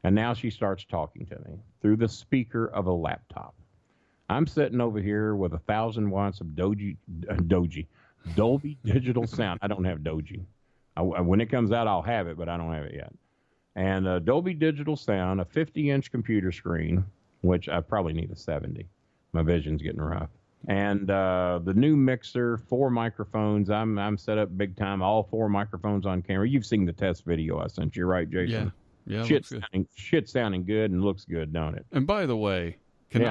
And now she starts talking to me through the speaker of a laptop. I'm sitting over here with 1,000 watts of Dolby Digital Sound. I don't have Doji. When it comes out, I'll have it, but I don't have it yet. And Dolby Digital Sound, a 50-inch computer screen, which I probably need a 70. My vision's getting rough. And the new mixer, 4 microphones. I'm set up big time. All 4 microphones on camera. You've seen the test video I sent you, right, Jason? Yeah. Shit sounding good and looks good, don't it? And by the way, can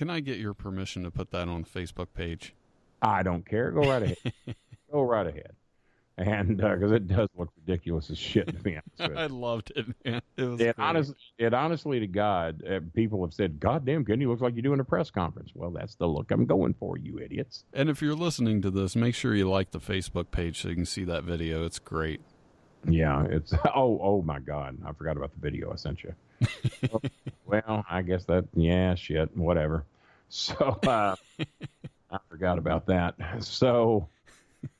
I get your permission to put that on the Facebook page? I don't care. Go right ahead. Go right ahead. And because it does look ridiculous as shit to me. I loved it, man. It was honestly to God, people have said, "God damn, Kenny, looks like you're doing a press conference." Well, that's the look I'm going for, you idiots. And if you're listening to this, make sure you like the Facebook page so you can see that video. It's great. Yeah, it's oh my God, I forgot about the video I sent you. Well, I guess shit, whatever. So I forgot about that. So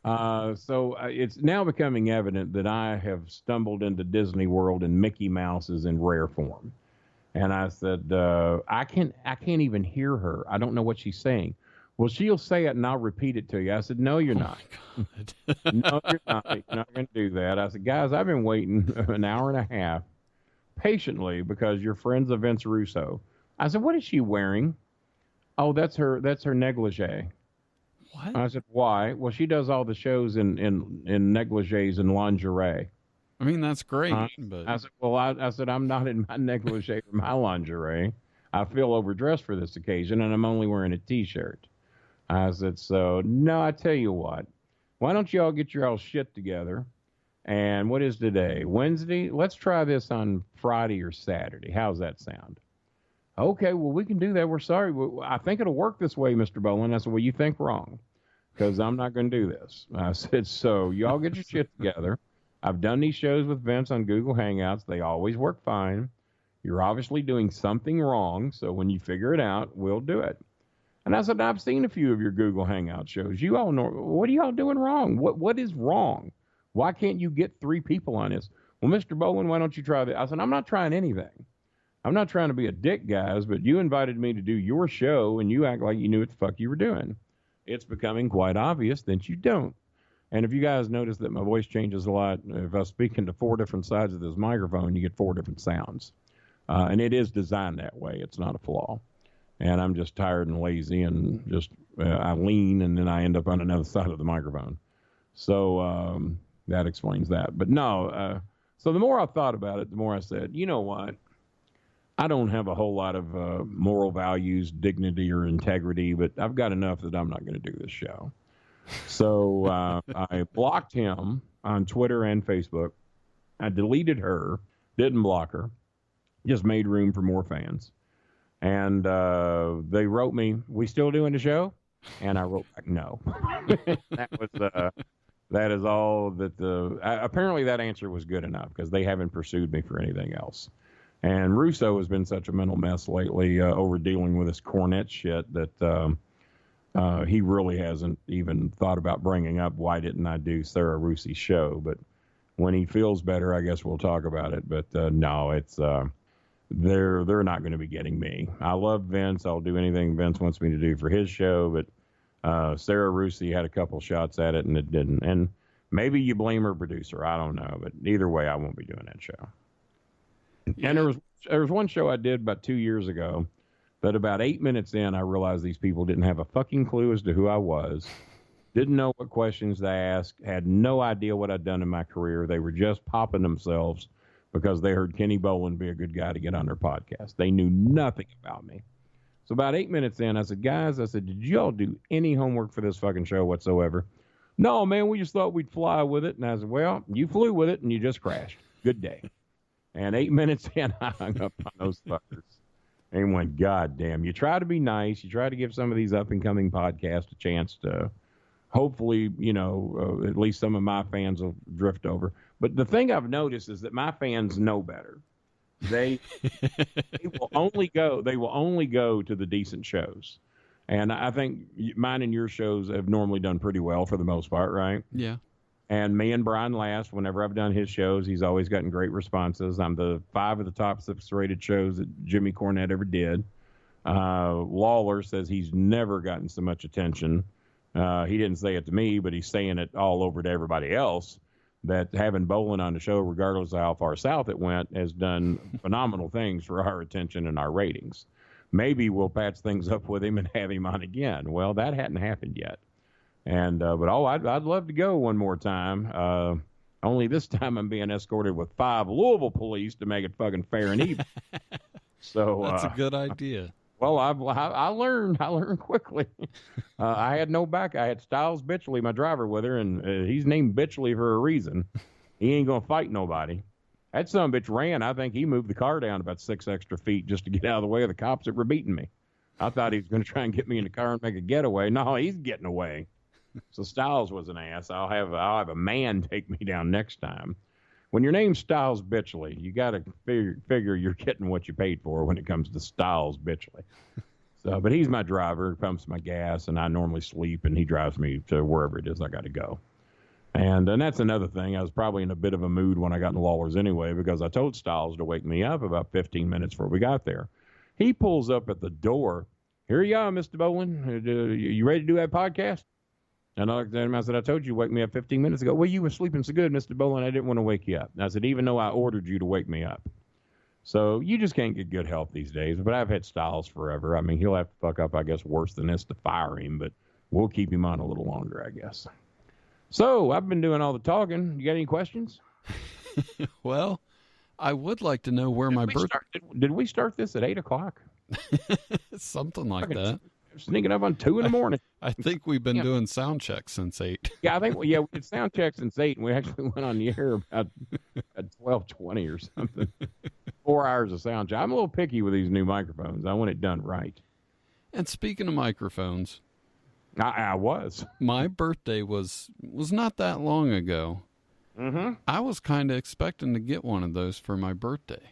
it's now becoming evident that I have stumbled into Disney World and Mickey Mouse is in rare form. And I said, I can't even hear her. I don't know what she's saying. Well, she'll say it and I'll repeat it to you. I said, no, you're not. No, you're not. You're not going to do that. I said, guys, I've been waiting an hour and a half patiently because you're friends of Vince Russo. I said, what is she wearing? Oh, that's her negligee. What? I said, why? Well, she does all the shows in negligees and lingerie. I mean, that's great. But I said, well, I said, I'm not in my negligee or my lingerie. I feel overdressed for this occasion, and I'm only wearing a T-shirt. I said, so, no, I tell you what. Why don't you all get your all shit together? And what is today? Wednesday? Let's try this on Friday or Saturday. How's that sound? Okay, well, we can do that. We're sorry. I think it'll work this way, Mr. Boland. I said, well, you think wrong because I'm not going to do this. I said, so y'all get your shit together. I've done these shows with Vince on Google Hangouts. They always work fine. You're obviously doing something wrong. So when you figure it out, we'll do it. And I said, I've seen a few of your Google Hangout shows. You all know, what are y'all doing wrong? What is wrong? Why can't you get 3 people on this? Well, Mr. Boland, why don't you try that? I said, I'm not trying anything. I'm not trying to be a dick, guys, but you invited me to do your show, and you act like you knew what the fuck you were doing. It's becoming quite obvious that you don't. And if you guys notice that my voice changes a lot, if I speak into 4 different sides of this microphone, you get 4 different sounds. And it is designed that way. It's not a flaw. And I'm just tired and lazy, and just I lean, and then I end up on another side of the microphone. So that explains that. But no, so the more I thought about it, the more I said, you know what? I don't have a whole lot of moral values, dignity, or integrity, but I've got enough that I'm not going to do this show. So I blocked him on Twitter and Facebook. I deleted her, didn't block her, just made room for more fans. And they wrote me, we still doing the show? And I wrote back, no. That is all that apparently that answer was good enough because they haven't pursued me for anything else. And Russo has been such a mental mess lately over dealing with this Cornette shit that he really hasn't even thought about bringing up why didn't I do Sarah Russi's show. But when he feels better, I guess we'll talk about it. But no, it's they're not going to be getting me. I love Vince. I'll do anything Vince wants me to do for his show. But Sarah Russi had a couple shots at it and it didn't. And maybe you blame her producer. I don't know. But either way, I won't be doing that show. Yeah. And there was one show I did about 2 years ago that about 8 minutes in, I realized these people didn't have a fucking clue as to who I was, Didn't know what questions to ask, had no idea what I'd done in my career. They were just popping themselves because they heard Kenny Boland be a good guy to get on their podcast. They knew nothing about me. So about 8 minutes in, I said, guys, did y'all do any homework for this fucking show whatsoever? No, man, we just thought we'd fly with it. And I said, well, you flew with it and you just crashed. Good day. And 8 minutes in, I hung up on those fuckers and went, God damn. You try to be nice. You try to give some of these up-and-coming podcasts a chance to hopefully, at least some of my fans will drift over. But the thing I've noticed is that my fans know better. They will only go to the decent shows. And I think mine and your shows have normally done pretty well for the most part, right? Yeah. And me and Brian Last, whenever I've done his shows, he's always gotten great responses. I'm the 5 of the top 6 rated shows that Jimmy Cornette ever did. Lawler says he's never gotten so much attention. He didn't say it to me, but he's saying it all over to everybody else, that having Boland on the show, regardless of how far south it went, has done phenomenal things for our attention and our ratings. Maybe we'll patch things up with him and have him on again. Well, that hadn't happened yet. And I'd love to go one more time. Only this time I'm being escorted with 5 Louisville police to make it fucking fair and even. So that's a good idea. Well, I learned quickly. I had no back. I had Styles Bitchley, my driver, with her, and he's named Bitchley for a reason. He ain't gonna fight nobody. That son of a bitch ran. I think he moved the car down about 6 extra feet just to get out of the way of the cops that were beating me. I thought he was going to try and get me in the car and make a getaway. No, he's getting away. So Styles was an ass. I'll have a man take me down next time. When your name's Styles Bitchley, you got to figure you're getting what you paid for when it comes to Styles Bitchley. So, but he's my driver, pumps my gas, and I normally sleep, and he drives me to wherever it is I got to go. And that's another thing. I was probably in a bit of a mood when I got in Lawler's anyway, because I told Styles to wake me up about 15 minutes before we got there. He pulls up at the door. Here you are, Mr. Boland. You ready to do that podcast? And I looked at him. I said, I told you to wake me up 15 minutes ago. Well, you were sleeping so good, Mr. Boland, I didn't want to wake you up. And I said, even though I ordered you to wake me up. So you just can't get good health these days. But I've had Styles forever. I mean, he'll have to fuck up, I guess, worse than this to fire him. But we'll keep him on a little longer, I guess. So I've been doing all the talking. You got any questions? Well, I would like to know where my birthday... Did we start this at 8 o'clock? Something like that. Sneaking up on 2 in the morning. I think we've been doing sound checks since 8. Yeah, we did sound checks since 8, and we actually went on the air about at 12:20 or something. 4 hours of sound check. I'm a little picky with these new microphones. I want it done right. And speaking of microphones... I was. My birthday was not that long ago. Mm-hmm. I was kind of expecting to get one of those for my birthday.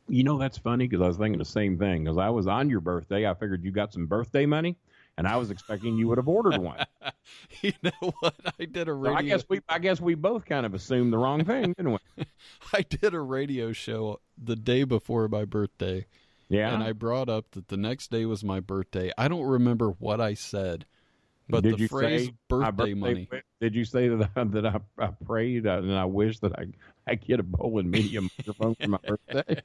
You know, that's funny because I was thinking the same thing. Because I was on your birthday. I figured you got some birthday money, and I was expecting you would have ordered one. You know what? I did a radio... So I guess we both kind of assumed the wrong thing, didn't we? I did a radio show the day before my birthday. Yeah. And I brought up that the next day was my birthday. I don't remember what I said. But did the you phrase say birthday money. Did you say that I prayed and I wish that I get a Boland Media microphone for my birthday?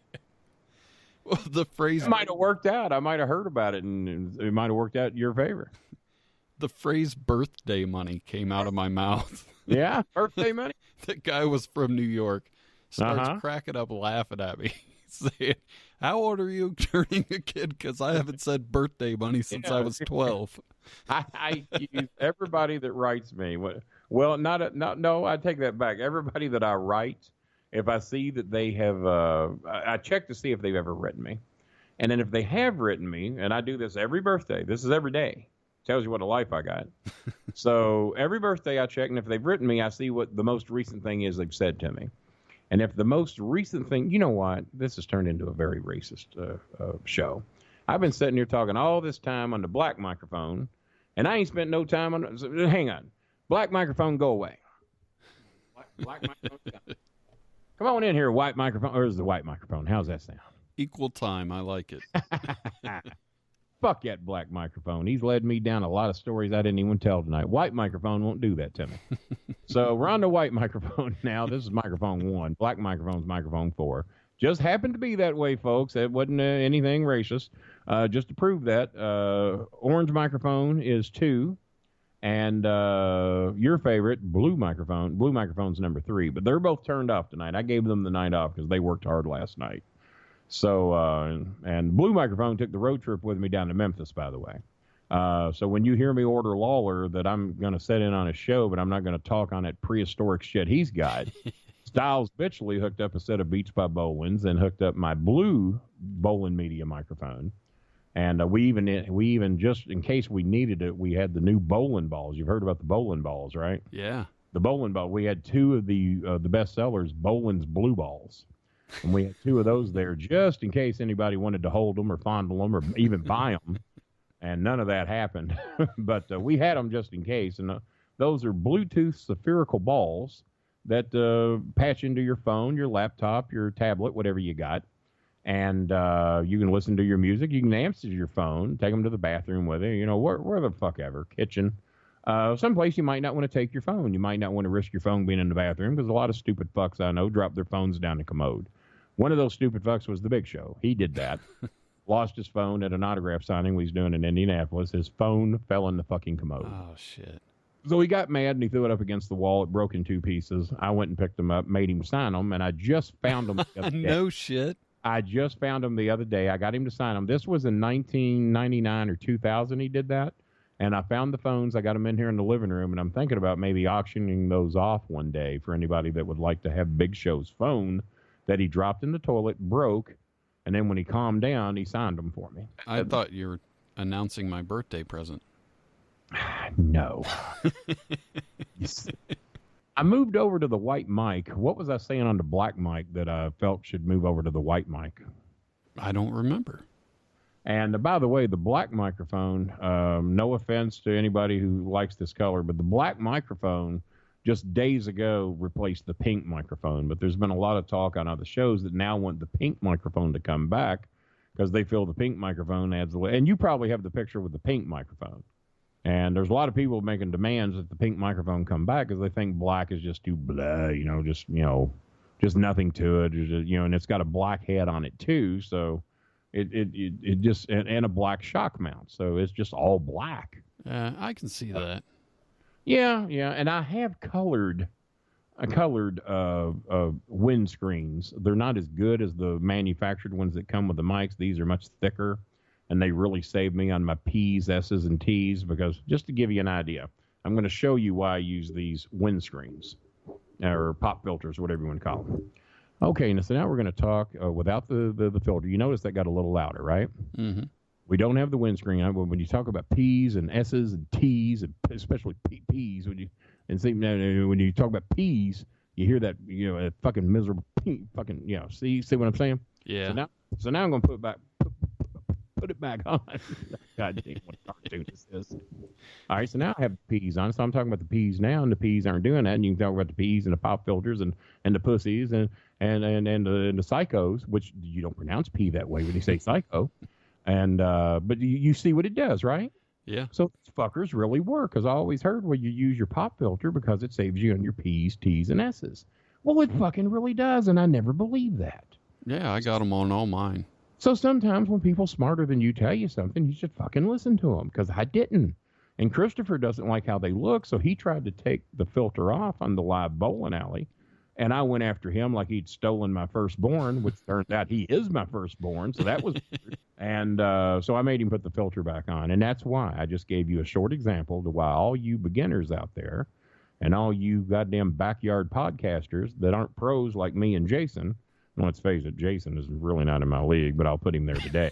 Well, the phrase... It might have worked out. I might have heard about it, and it might have worked out in your favor. The phrase birthday money came out of my mouth. Yeah? Birthday money? The guy was from New York. Starts cracking up laughing at me. Saying, how old are you turning a kid? Because I haven't said birthday money since I was 12. I use everybody that writes me. Well, no, I take that back. Everybody that I write, if I see that they have, I check to see if they've ever written me. And then if they have written me, and I do this every birthday, this is every day, tells you what a life I got. So every birthday I check, and if they've written me, I see what the most recent thing is they've said to me. And if the most recent thing, you know what? This has turned into a very racist show. I've been sitting here talking all this time on the black microphone, and I ain't spent no time on. Hang on, black microphone, go away. Black microphone. Come on in here, white microphone. Or is the white microphone? How's that sound? Equal time. I like it. Fuck that black microphone. He's led me down a lot of stories I didn't even tell tonight. White microphone won't do that to me. So we're on the white microphone now. This is microphone 1. Black microphone's microphone 4. Just happened to be that way, folks. It wasn't anything racist. Just to prove that, orange microphone is 2, and your favorite, Blue Microphone. Blue Microphone's number 3, but they're both turned off tonight. I gave them the night off because they worked hard last night. So, and Blue Microphone took the road trip with me down to Memphis, by the way. So when you hear me order Lawler that I'm going to set in on a show, but I'm not going to talk on that prehistoric shit he's got, Styles Bitchley hooked up a set of Beats by Boland's and hooked up my Blue Boland Media microphone. And we even, just in case we needed it, we had the new Boland balls. You've heard about the Boland balls, right? Yeah. The Boland ball. We had 2 of the best sellers, Boland's Blue Balls. And we had 2 of those there just in case anybody wanted to hold them or fondle them or even buy them. And none of that happened. But we had them just in case. And those are Bluetooth spherical balls that patch into your phone, your laptop, your tablet, whatever you got. And you can listen to your music. You can answer your phone, take them to the bathroom with you, where the fuck ever, kitchen. Someplace you might not want to take your phone. You might not want to risk your phone being in the bathroom because a lot of stupid fucks I know drop their phones down the commode. One of those stupid fucks was the Big Show. He did that. Lost his phone at an autograph signing we was doing in Indianapolis. His phone fell in the fucking commode. Oh, shit. So he got mad and he threw it up against the wall. It broke in 2 pieces. I went and picked them up, made him sign them, and I just found them the other day. No shit. I just found them the other day. I got him to sign them. This was in 1999 or 2000 he did that. And I found the phones. I got them in here in the living room, and I'm thinking about maybe auctioning those off one day for anybody that would like to have Big Show's phone that he dropped in the toilet, broke, and then when he calmed down, he signed them for me. I thought you were announcing my birthday present. No. I moved over to the white mic. What was I saying on the black mic that I felt should move over to the white mic? I don't remember. And by the way, the black microphone, no offense to anybody who likes this color, but the black microphone just days ago replaced the pink microphone. But there's been a lot of talk on other shows that now want the pink microphone to come back because they feel the pink microphone adds and you probably have the picture with the pink microphone. And there's a lot of people making demands that the pink microphone come back because they think black is just too blah, just nothing to it, and it's got a black head on it too. So it just, and a black shock mount. So it's just all black. I can see that. Yeah. And I have colored windscreens. They're not as good as the manufactured ones that come with the mics. These are much thicker. And they really saved me on my P's, S's, and T's because just to give you an idea, I'm going to show you why I use these windscreens or pop filters, whatever you want to call them. Okay, so now we're going to talk without the filter. You notice that got a little louder, right? Mm-hmm. We don't have the windscreen on. When you talk about P's and S's and T's, and especially P's, when you talk about P's, you hear that a fucking miserable P, fucking see what I'm saying? Yeah. So now I'm going to put it back on. God damn, what a cartoon this is. All right, so now I have the P's on. So I'm talking about the P's now, and the P's aren't doing that. And you can talk about the P's and the pop filters and the pussies and the psychos, which you don't pronounce P that way when you say psycho. And but you see what it does, right? Yeah. So these fuckers really work, because I always heard you use your pop filter because it saves you on your P's, T's, and S's. Well, it fucking really does, and I never believed that. Yeah, I got them on all mine. So sometimes when people smarter than you tell you something, you should fucking listen to them, because I didn't. And Christopher doesn't like how they look, so he tried to take the filter off on the live bowling alley. And I went after him like he'd stolen my firstborn, which turns out he is my firstborn. So that was weird. And so I made him put the filter back on. And that's why I just gave you a short example to why all you beginners out there and all you goddamn backyard podcasters that aren't pros like me and Jason. Let's face it, Jason is really not in my league, but I'll put him there today.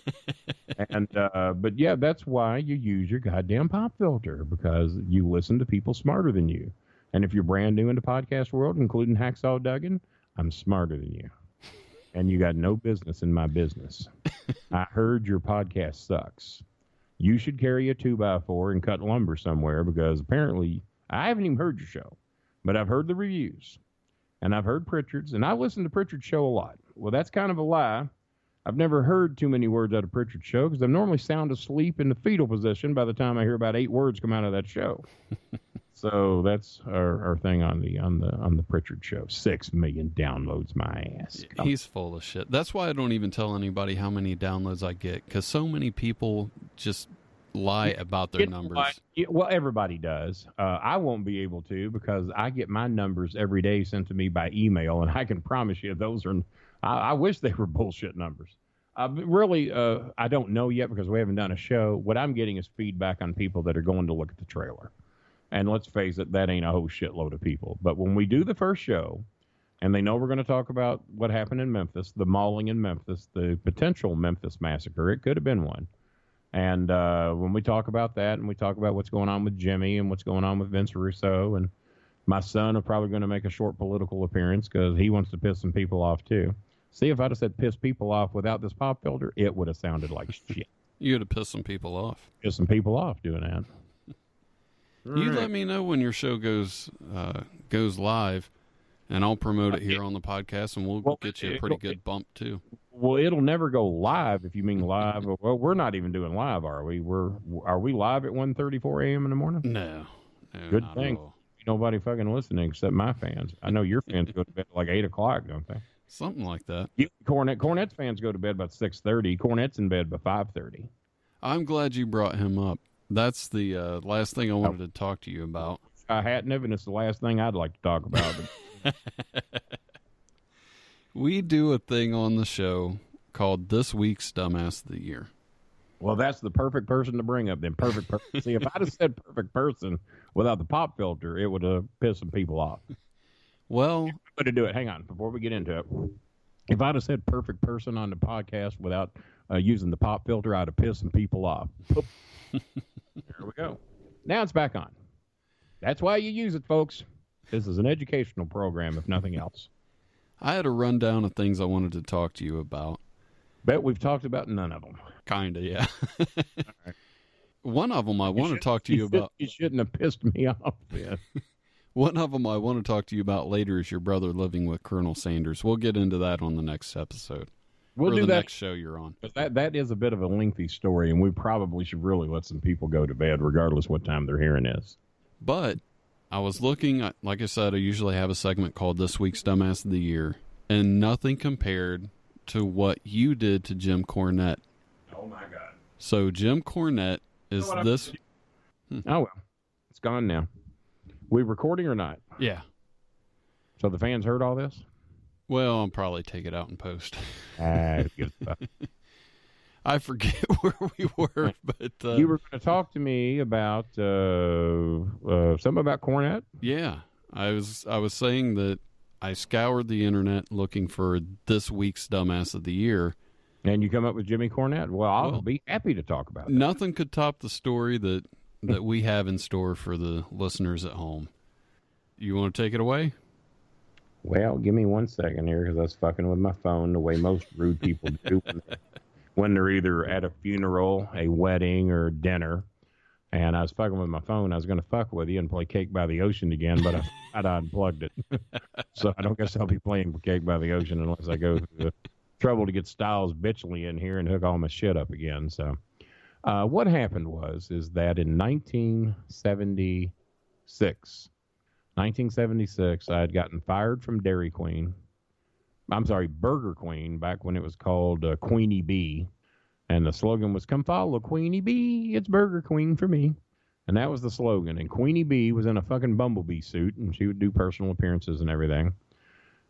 And but yeah, that's why you use your goddamn pop filter, because you listen to people smarter than you. And if you're brand new in the podcast world, including Hacksaw Duggan, I'm smarter than you. And you got no business in my business. I heard your podcast sucks. You should carry a 2x4 and cut lumber somewhere, because apparently I haven't even heard your show, but I've heard the reviews. And I've heard Pritchard's, and I listen to Pritchard's show a lot. Well, that's kind of a lie. I've never heard too many words out of Pritchard's show, because I'm normally sound asleep in the fetal position by the time I hear about 8 words come out of that show. So that's our thing on the Pritchard show. 6 million downloads, my ass. He's full of shit. That's why I don't even tell anybody how many downloads I get, because so many people just lie about their numbers. Well, everybody does. I won't be able to because I get my numbers every day sent to me by email, and I can promise you those are. I wish they were bullshit numbers. Really, I don't know yet because we haven't done a show. What I'm getting is feedback on people that are going to look at the trailer. And let's face it, that ain't a whole shitload of people. But when we do the first show, and they know we're going to talk about what happened in Memphis, the mauling in Memphis, the potential Memphis massacre, it could have been one. And when we talk about that and we talk about what's going on with Jimmy and what's going on with Vince Russo, and my son are probably going to make a short political appearance because he wants to piss some people off too. See, if I'd have said piss people off without this pop filter, it would have sounded like shit. You would have pissed some people off. Piss some people off doing that. You let me know when your show goes live, and I'll promote it here on the podcast, and we'll get you a pretty good bump too. Well, it'll never go live if you mean live. Well, we're not even doing live, are we? Are we live at 1:34 a.m. in the morning? No. Good thing. Nobody fucking listening except my fans. I know your fans go to bed at like 8 o'clock, don't they? Something like that. Cornette's fans go to bed about 6:30. Cornette's in bed by 5:30. I'm glad you brought him up. That's the last thing I wanted to talk to you about. I hadn't, and it's the last thing I'd like to talk about. We do a thing on the show called This Week's Dumbass of the Year. Well, that's the perfect person to bring up, then. Perfect person. See, if I'd have said perfect person without the pop filter, it would have pissed some people off. Well, I'm going to do it. Hang on, before we get into it. If I'd have said perfect person on the podcast without using the pop filter, I'd have pissed some people off. There we go. Now it's back on. That's why you use it, folks. This is an educational program, if nothing else. I had a rundown of things I wanted to talk to you about. Bet we've talked about none of them. Kinda, yeah. Right. One of them I want to talk to you about. You shouldn't have pissed me off, man. One of them I want to talk to you about later is your brother living with Colonel Sanders. We'll get into that on the next episode. We'll do the that next show you're on. But that is a bit of a lengthy story, and we probably should really let some people go to bed, regardless what time they're hearing this. But I was looking, like I said, I usually have a segment called This Week's Dumbass of the Year, and nothing compared to what you did to Jim Cornette. Oh, my God. So Jim Cornette is this... Oh, well. It's gone now. We recording or not? Yeah. So the fans heard all this? Well, I'll probably take it out in post. Good stuff. I forget where we were, but... you were going to talk to me about something about Cornette? Yeah. I was saying that I scoured the internet looking for This Week's Dumbass of the Year. And you come up with Jimmy Cornette? Well, I'll be happy to talk about it. Nothing could top the story that we have in store for the listeners at home. You want to take it away? Well, give me 1 second here because I was fucking with my phone the way most rude people do when they're either at a funeral, a wedding, or dinner. And I was fucking with my phone. I was going to fuck with you and play Cake by the Ocean again, but I'd unplugged it. So I don't guess I'll be playing Cake by the Ocean unless I go through the trouble to get Styles Bitchley in here and hook all my shit up again. So what happened is that in 1976, I had gotten fired from Burger Queen, back when it was called Queenie Bee. And the slogan was, "Come follow Queenie Bee, it's Burger Queen for me." And that was the slogan. And Queenie Bee was in a fucking bumblebee suit, and she would do personal appearances and everything.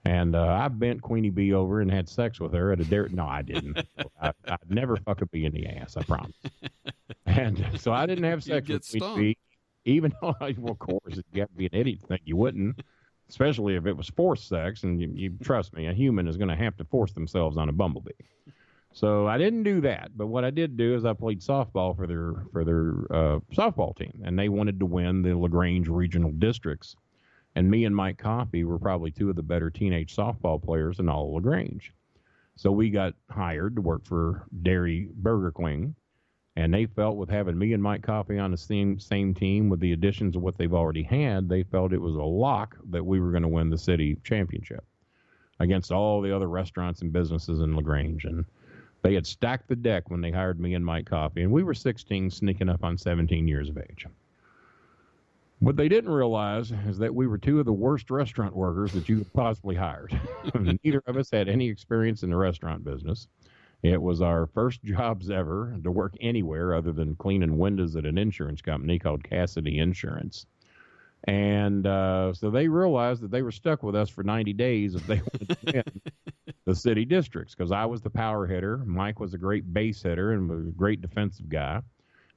And I bent Queenie Bee over and had sex with her at a dairy. No, I didn't. I'd never fuck a bee in the ass, I promise. And so I didn't have sex with Queenie Bee. Even though, well, of course, if you have to be an idiot to think you wouldn't, especially if it was forced sex. And you trust me, a human is going to have to force themselves on a bumblebee. So I didn't do that. But what I did do is I played softball for their softball team, and they wanted to win the LaGrange regional districts. And me and Mike Coffey were probably two of the better teenage softball players in all of LaGrange. So we got hired to work for Dairy Burger Queen. And they felt with having me and Mike Coffey on the same team with the additions of what they've already had, they felt it was a lock that we were going to win the city championship against all the other restaurants and businesses in LaGrange. And they had stacked the deck when they hired me and Mike Coffey. And we were 16, sneaking up on 17 years of age. What they didn't realize is that we were two of the worst restaurant workers that you could possibly hired. Neither of us had any experience in the restaurant business. It was our first jobs ever to work anywhere other than cleaning windows at an insurance company called Cassidy Insurance. And so they realized that they were stuck with us for 90 days if they wanted to win the city districts, because I was the power hitter. Mike was a great base hitter and was a great defensive guy.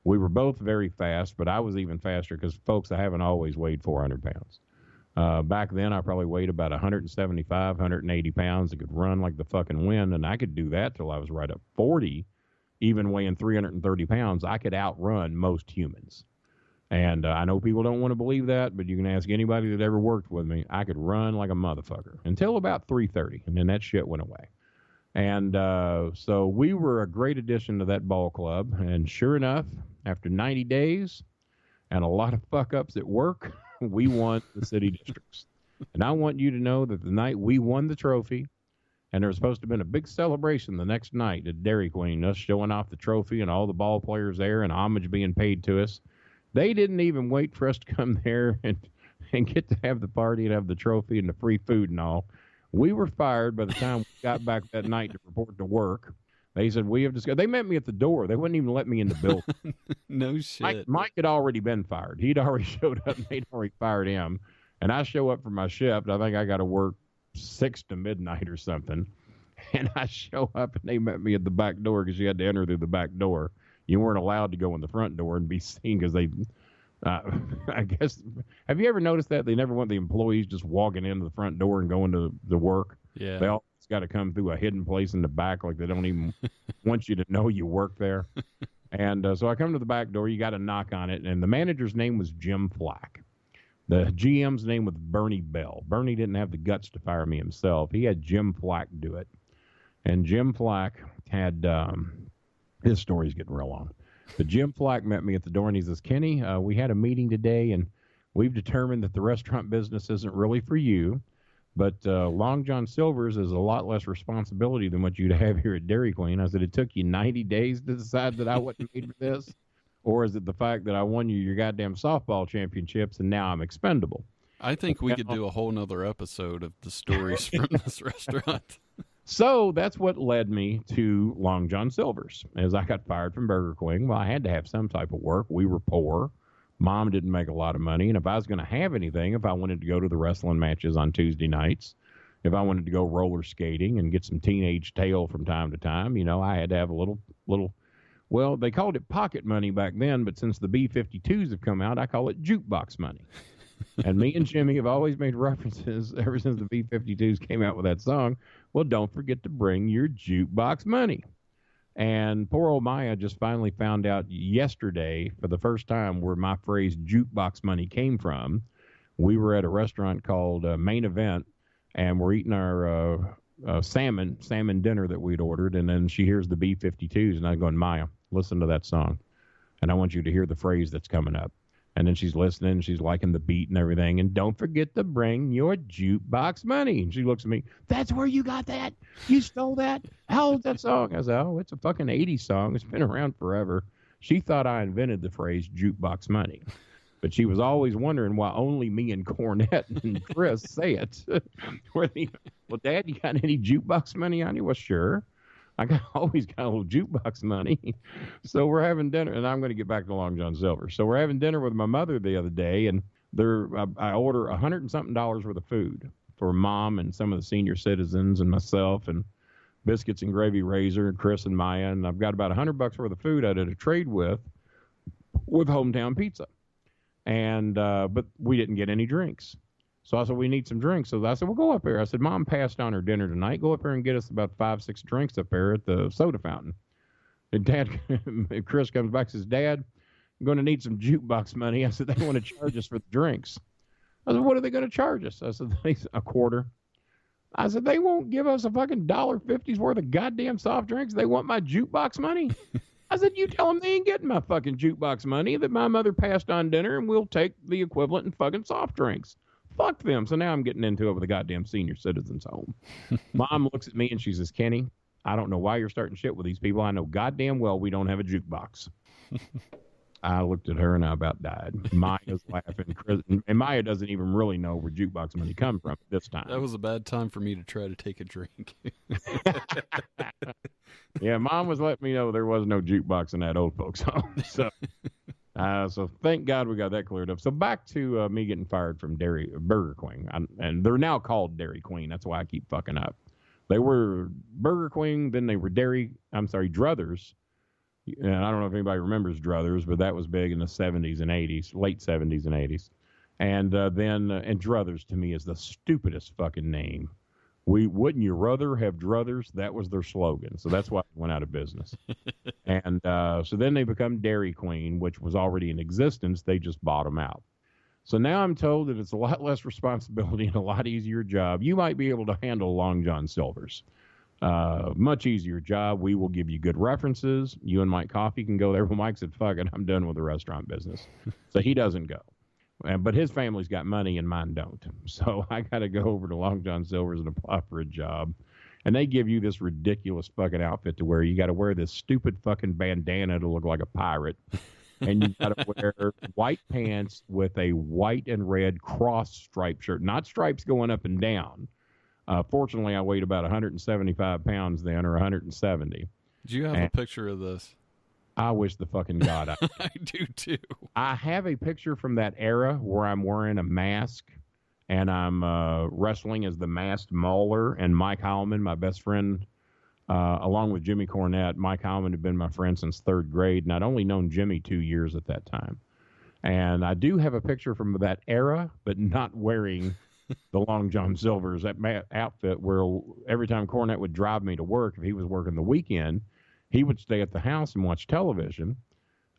We were both very fast, but I was even faster because, folks, I haven't always weighed 400 pounds. Back then, I probably weighed about 175, 180 pounds. I could run like the fucking wind, and I could do that till I was right at 40. Even weighing 330 pounds, I could outrun most humans. And I know people don't want to believe that, but you can ask anybody that ever worked with me. I could run like a motherfucker until about 3:30, and then that shit went away. And so we were a great addition to that ball club. And sure enough, after 90 days and a lot of fuck-ups at work, we won the city districts. And I want you to know that the night we won the trophy, and there was supposed to have been a big celebration the next night at Dairy Queen, us showing off the trophy and all the ball players there and homage being paid to us. They didn't even wait for us to come there and get to have the party and have the trophy and the free food and all. We were fired by the time we got back that night to report to work. They said, we have discussed. They met me at the door. They wouldn't even let me in the building. No shit. Mike had already been fired. He'd already showed up and they'd already fired him. And I show up for my shift. I think I got to work 6 to midnight or something. And I show up and they met me at the back door because you had to enter through the back door. You weren't allowed to go in the front door and be seen because they, I guess, have you ever noticed that? They never want the employees just walking into the front door and going to the work. Yeah. They always got to come through a hidden place in the back, like they don't even want you to know you work there. And so I come to the back door. You got to knock on it. And the manager's name was Jim Flack. The GM's name was Bernie Bell. Bernie didn't have the guts to fire me himself. He had Jim Flack do it. And Jim Flack had... His story's getting real long. But Jim Flack met me at the door and he says, Kenny, we had a meeting today and we've determined that the restaurant business isn't really for you, but Long John Silver's is a lot less responsibility than what you'd have here at Dairy Queen. I said, it took you 90 days to decide that I wasn't made for this? Or is it the fact that I won you your goddamn softball championships and now I'm expendable? I think we could do a whole nother episode of the stories from this restaurant. So that's what led me to Long John Silver's. As I got fired from Burger King, well, I had to have some type of work. We were poor. Mom didn't make a lot of money. And if I was going to have anything, if I wanted to go to the wrestling matches on Tuesday nights, if I wanted to go roller skating and get some teenage tail from time to time, you know, I had to have a little, well, they called it pocket money back then, but since the B-52s have come out, I call it jukebox money. And me and Jimmy have always made references ever since the B-52s came out with that song. Well, don't forget to bring your jukebox money. And poor old Maya just finally found out yesterday for the first time where my phrase jukebox money came from. We were at a restaurant called Main Event, and we're eating our salmon dinner that we'd ordered. And then she hears the B-52s, and I'm going, Maya, listen to that song. And I want you to hear the phrase that's coming up. And then she's listening, and she's liking the beat and everything. And don't forget to bring your jukebox money. And she looks at me, that's where you got that? You stole that? How old's that song? I said, oh, it's a fucking 80s song. It's been around forever. She thought I invented the phrase jukebox money. But she was always wondering why only me and Cornette and Chris say it. Well, Dad, you got any jukebox money on you? Well, sure. Always got a little jukebox money. So we're having dinner, and I'm going to get back to Long John Silver. So we're having dinner with my mother the other day, and I order $100 and something worth of food for Mom and some of the senior citizens and myself, and biscuits and gravy Razor and Chris and Maya, and I've got about $100 worth of food I did a trade with Hometown Pizza, and but we didn't get any drinks. So I said, we need some drinks. So I said, well, go up there. I said, Mom passed on her dinner tonight. Go up there and get us about 5-6 drinks up there at the soda fountain. And Dad, Chris comes back and says, Dad, I'm going to need some jukebox money. I said, they want to charge us for the drinks. I said, what are they going to charge us? I said, a quarter. I said, they won't give us a fucking $1.50's worth of goddamn soft drinks. They want my jukebox money. I said, you tell them they ain't getting my fucking jukebox money, that my mother passed on dinner, and we'll take the equivalent in fucking soft drinks. Fuck them. So now I'm getting into it with the goddamn senior citizens home. Mom looks at me and she says, Kenny, I don't know why you're starting shit with these people. I know goddamn well we don't have a jukebox. I looked at her and I about died. Maya's laughing. Chris, and Maya doesn't even really know where jukebox money come from this time. That was a bad time for me to try to take a drink. Yeah, Mom was letting me know there was no jukebox in that old folks' home. So thank God we got that cleared up. So back to me getting fired from Burger Queen, and they're now called Dairy Queen. That's why I keep fucking up. They were Burger Queen, then they were Druthers. And I don't know if anybody remembers Druthers, but that was big in the 70s and 80s, late 70s and 80s. And then Druthers to me is the stupidest fucking name. Wouldn't you rather have druthers? That was their slogan. So that's why they went out of business. And so then they become Dairy Queen, which was already in existence. They just bought them out. So now I'm told that it's a lot less responsibility and a lot easier job. You might be able to handle Long John Silver's. Much easier job. We will give you good references. You and Mike Coffey can go there. Well, Mike said, fuck it, I'm done with the restaurant business. So he doesn't go. But his family's got money and mine don't. So I got to go over to Long John Silver's and apply for a job. And they give you this ridiculous fucking outfit to wear. You got to wear this stupid fucking bandana to look like a pirate. And you got to wear white pants with a white and red cross stripe shirt. Not stripes going up and down. Fortunately, I weighed about 175 pounds then, or 170. Do you have a picture of this? I wish the fucking God I I do too. I have a picture from that era where I'm wearing a mask and I'm wrestling as the Masked Mauler, and Mike Heilman, my best friend, along with Jimmy Cornette. Mike Heilman had been my friend since third grade, and I'd only known Jimmy 2 years at that time. And I do have a picture from that era, but not wearing the Long John Silver's outfit, where every time Cornette would drive me to work, if he was working the weekend, he would stay at the house and watch television.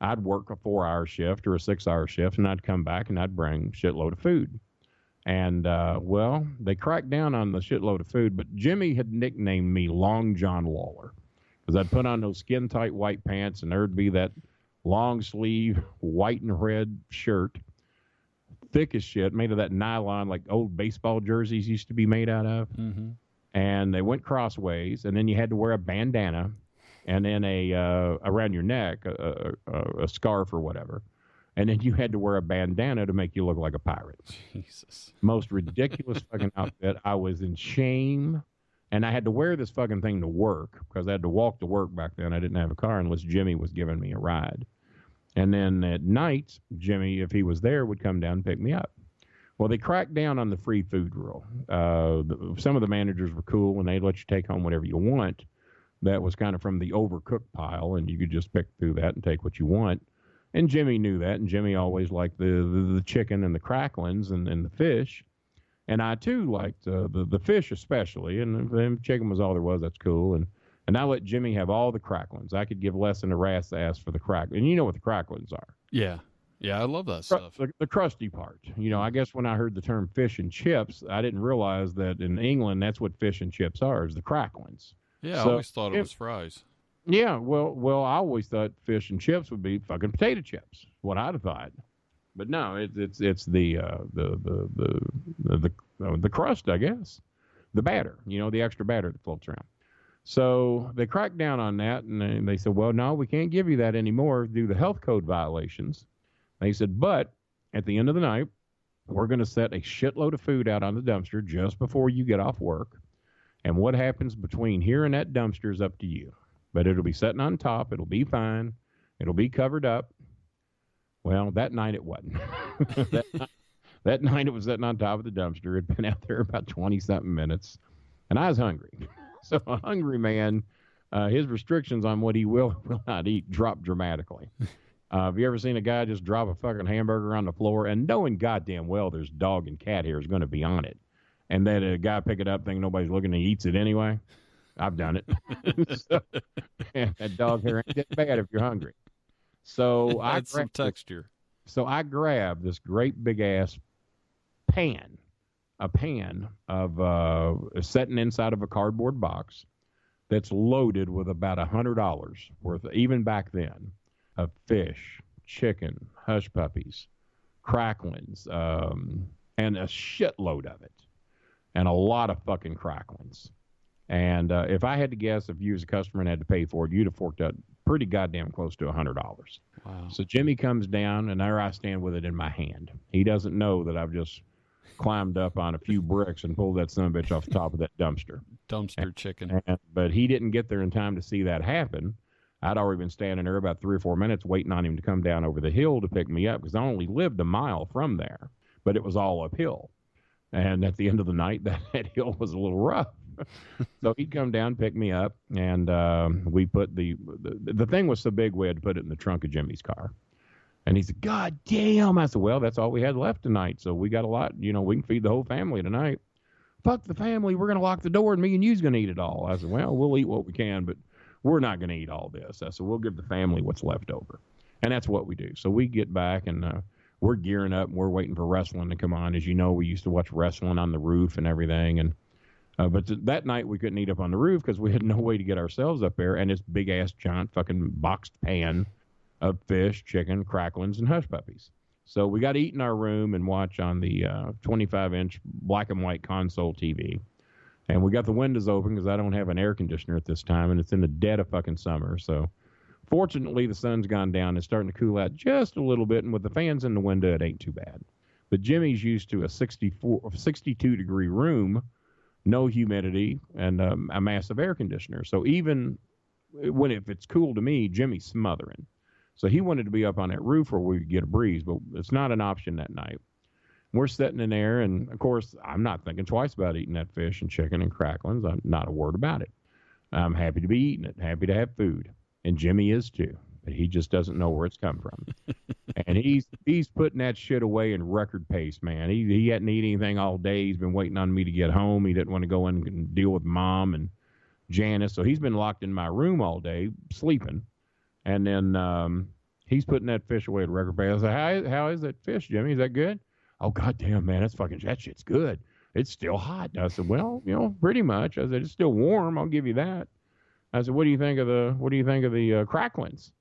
I'd work a 4-hour shift or a 6-hour shift, and I'd come back and I'd bring a shitload of food. And, well, they cracked down on the shitload of food, but Jimmy had nicknamed me Long John Lawler because I'd put on those skin-tight white pants, and there'd be that long-sleeve white and red shirt, thick as shit, made of that nylon like old baseball jerseys used to be made out of. Mm-hmm. And they went crossways, and then you had to wear a bandana and then around your neck, a scarf or whatever. And then you had to wear a bandana to make you look like a pirate. Jesus. Most ridiculous fucking outfit. I was in shame. And I had to wear this fucking thing to work because I had to walk to work back then. I didn't have a car unless Jimmy was giving me a ride. And then at night, Jimmy, if he was there, would come down and pick me up. Well, they cracked down on the free food rule. Some of the managers were cool, and they'd let you take home whatever you want. That was kind of from the overcooked pile, and you could just pick through that and take what you want. And Jimmy knew that, and Jimmy always liked the chicken and the cracklings and the fish. And I, too, liked the fish especially, and if chicken was all there was, that's cool. And I let Jimmy have all the cracklings. I could give less than a rat's ass for the cracklings. And you know what the cracklings are. Yeah. Yeah, I love that stuff. The crusty part. You know, I guess when I heard the term fish and chips, I didn't realize that in England, that's what fish and chips are, is the cracklings. Yeah, so, I always thought it was fries. Yeah, well, I always thought fish and chips would be fucking potato chips. What I'd have thought, but no, it's the crust, I guess, the batter. You know, the extra batter that floats around. So they cracked down on that, and they said, well, no, we can't give you that anymore due to health code violations. They said, but at the end of the night, we're going to set a shitload of food out on the dumpster just before you get off work. And what happens between here and that dumpster is up to you. But it'll be sitting on top. It'll be fine. It'll be covered up. Well, that night it wasn't. that night it was sitting on top of the dumpster. It had been out there about 20-something minutes. And I was hungry. So a hungry man, his restrictions on what he will not eat dropped dramatically. Have you ever seen a guy just drop a fucking hamburger on the floor and knowing goddamn well there's dog and cat hair is going to be on it, and then a guy pick it up thinking nobody's looking and he eats it anyway? I've done it. So, and that dog hair ain't that bad if you're hungry. So I had some texture. So I grabbed this great big ass pan, a pan of sitting inside of a cardboard box that's loaded with about $100 worth, even back then, of fish, chicken, hush puppies, cracklings, and a shitload of it, and a lot of fucking cracklings. And if I had to guess, if you as a customer and had to pay for it, you'd have forked out pretty goddamn close to $100. Wow. So Jimmy comes down, and there I stand with it in my hand. He doesn't know that I've just climbed up on a few bricks and pulled that son of a bitch off the top of that dumpster. Dumpster chicken. But he didn't get there in time to see that happen. I'd already been standing there about 3 or 4 minutes waiting on him to come down over the hill to pick me up because I only lived a mile from there, but it was all uphill. And at the end of the night, that hill was a little rough. So he'd come down, pick me up, and we put the thing was so big we had to put it in the trunk of Jimmy's car. And he said, God damn. I said, well, that's all we had left tonight, so we got a lot. We can feed the whole family tonight. Fuck the family. We're going to lock the door, and me and you's going to eat it all. I said, well, we'll eat what we can, but we're not going to eat all this. I said, we'll give the family what's left over. And that's what we do. So we get back, and we're gearing up, and we're waiting for wrestling to come on. As you know, we used to watch wrestling on the roof and everything, and but that night we couldn't eat up on the roof because we had no way to get ourselves up there, and this big-ass giant fucking boxed pan of fish, chicken, cracklings, and hush puppies. So we got to eat in our room and watch on the 25-inch black and white console TV. And we got the windows open because I don't have an air conditioner at this time, and it's in the dead of fucking summer. So fortunately, the sun's gone down. It's starting to cool out just a little bit, and with the fans in the window, it ain't too bad. But Jimmy's used to a 62-degree room, no humidity, and a massive air conditioner. So even if it's cool to me, Jimmy's smothering. So he wanted to be up on that roof where we could get a breeze, but it's not an option that night. We're sitting in there, and, of course, I'm not thinking twice about eating that fish and chicken and cracklings. I'm not a word about it. I'm happy to be eating it, happy to have food. And Jimmy is, too, but he just doesn't know where it's come from. And he's putting that shit away in record pace, man. He hadn't eaten anything all day. He's been waiting on me to get home. He didn't want to go in and deal with Mom and Janice. So he's been locked in my room all day, sleeping. And then he's putting that fish away at record pace. I said, how is that fish, Jimmy? Is that good? Oh, goddamn, man, that shit's good. It's still hot. I said, well, pretty much. I said, it's still warm. I'll give you that. I said, what do you think of the cracklings?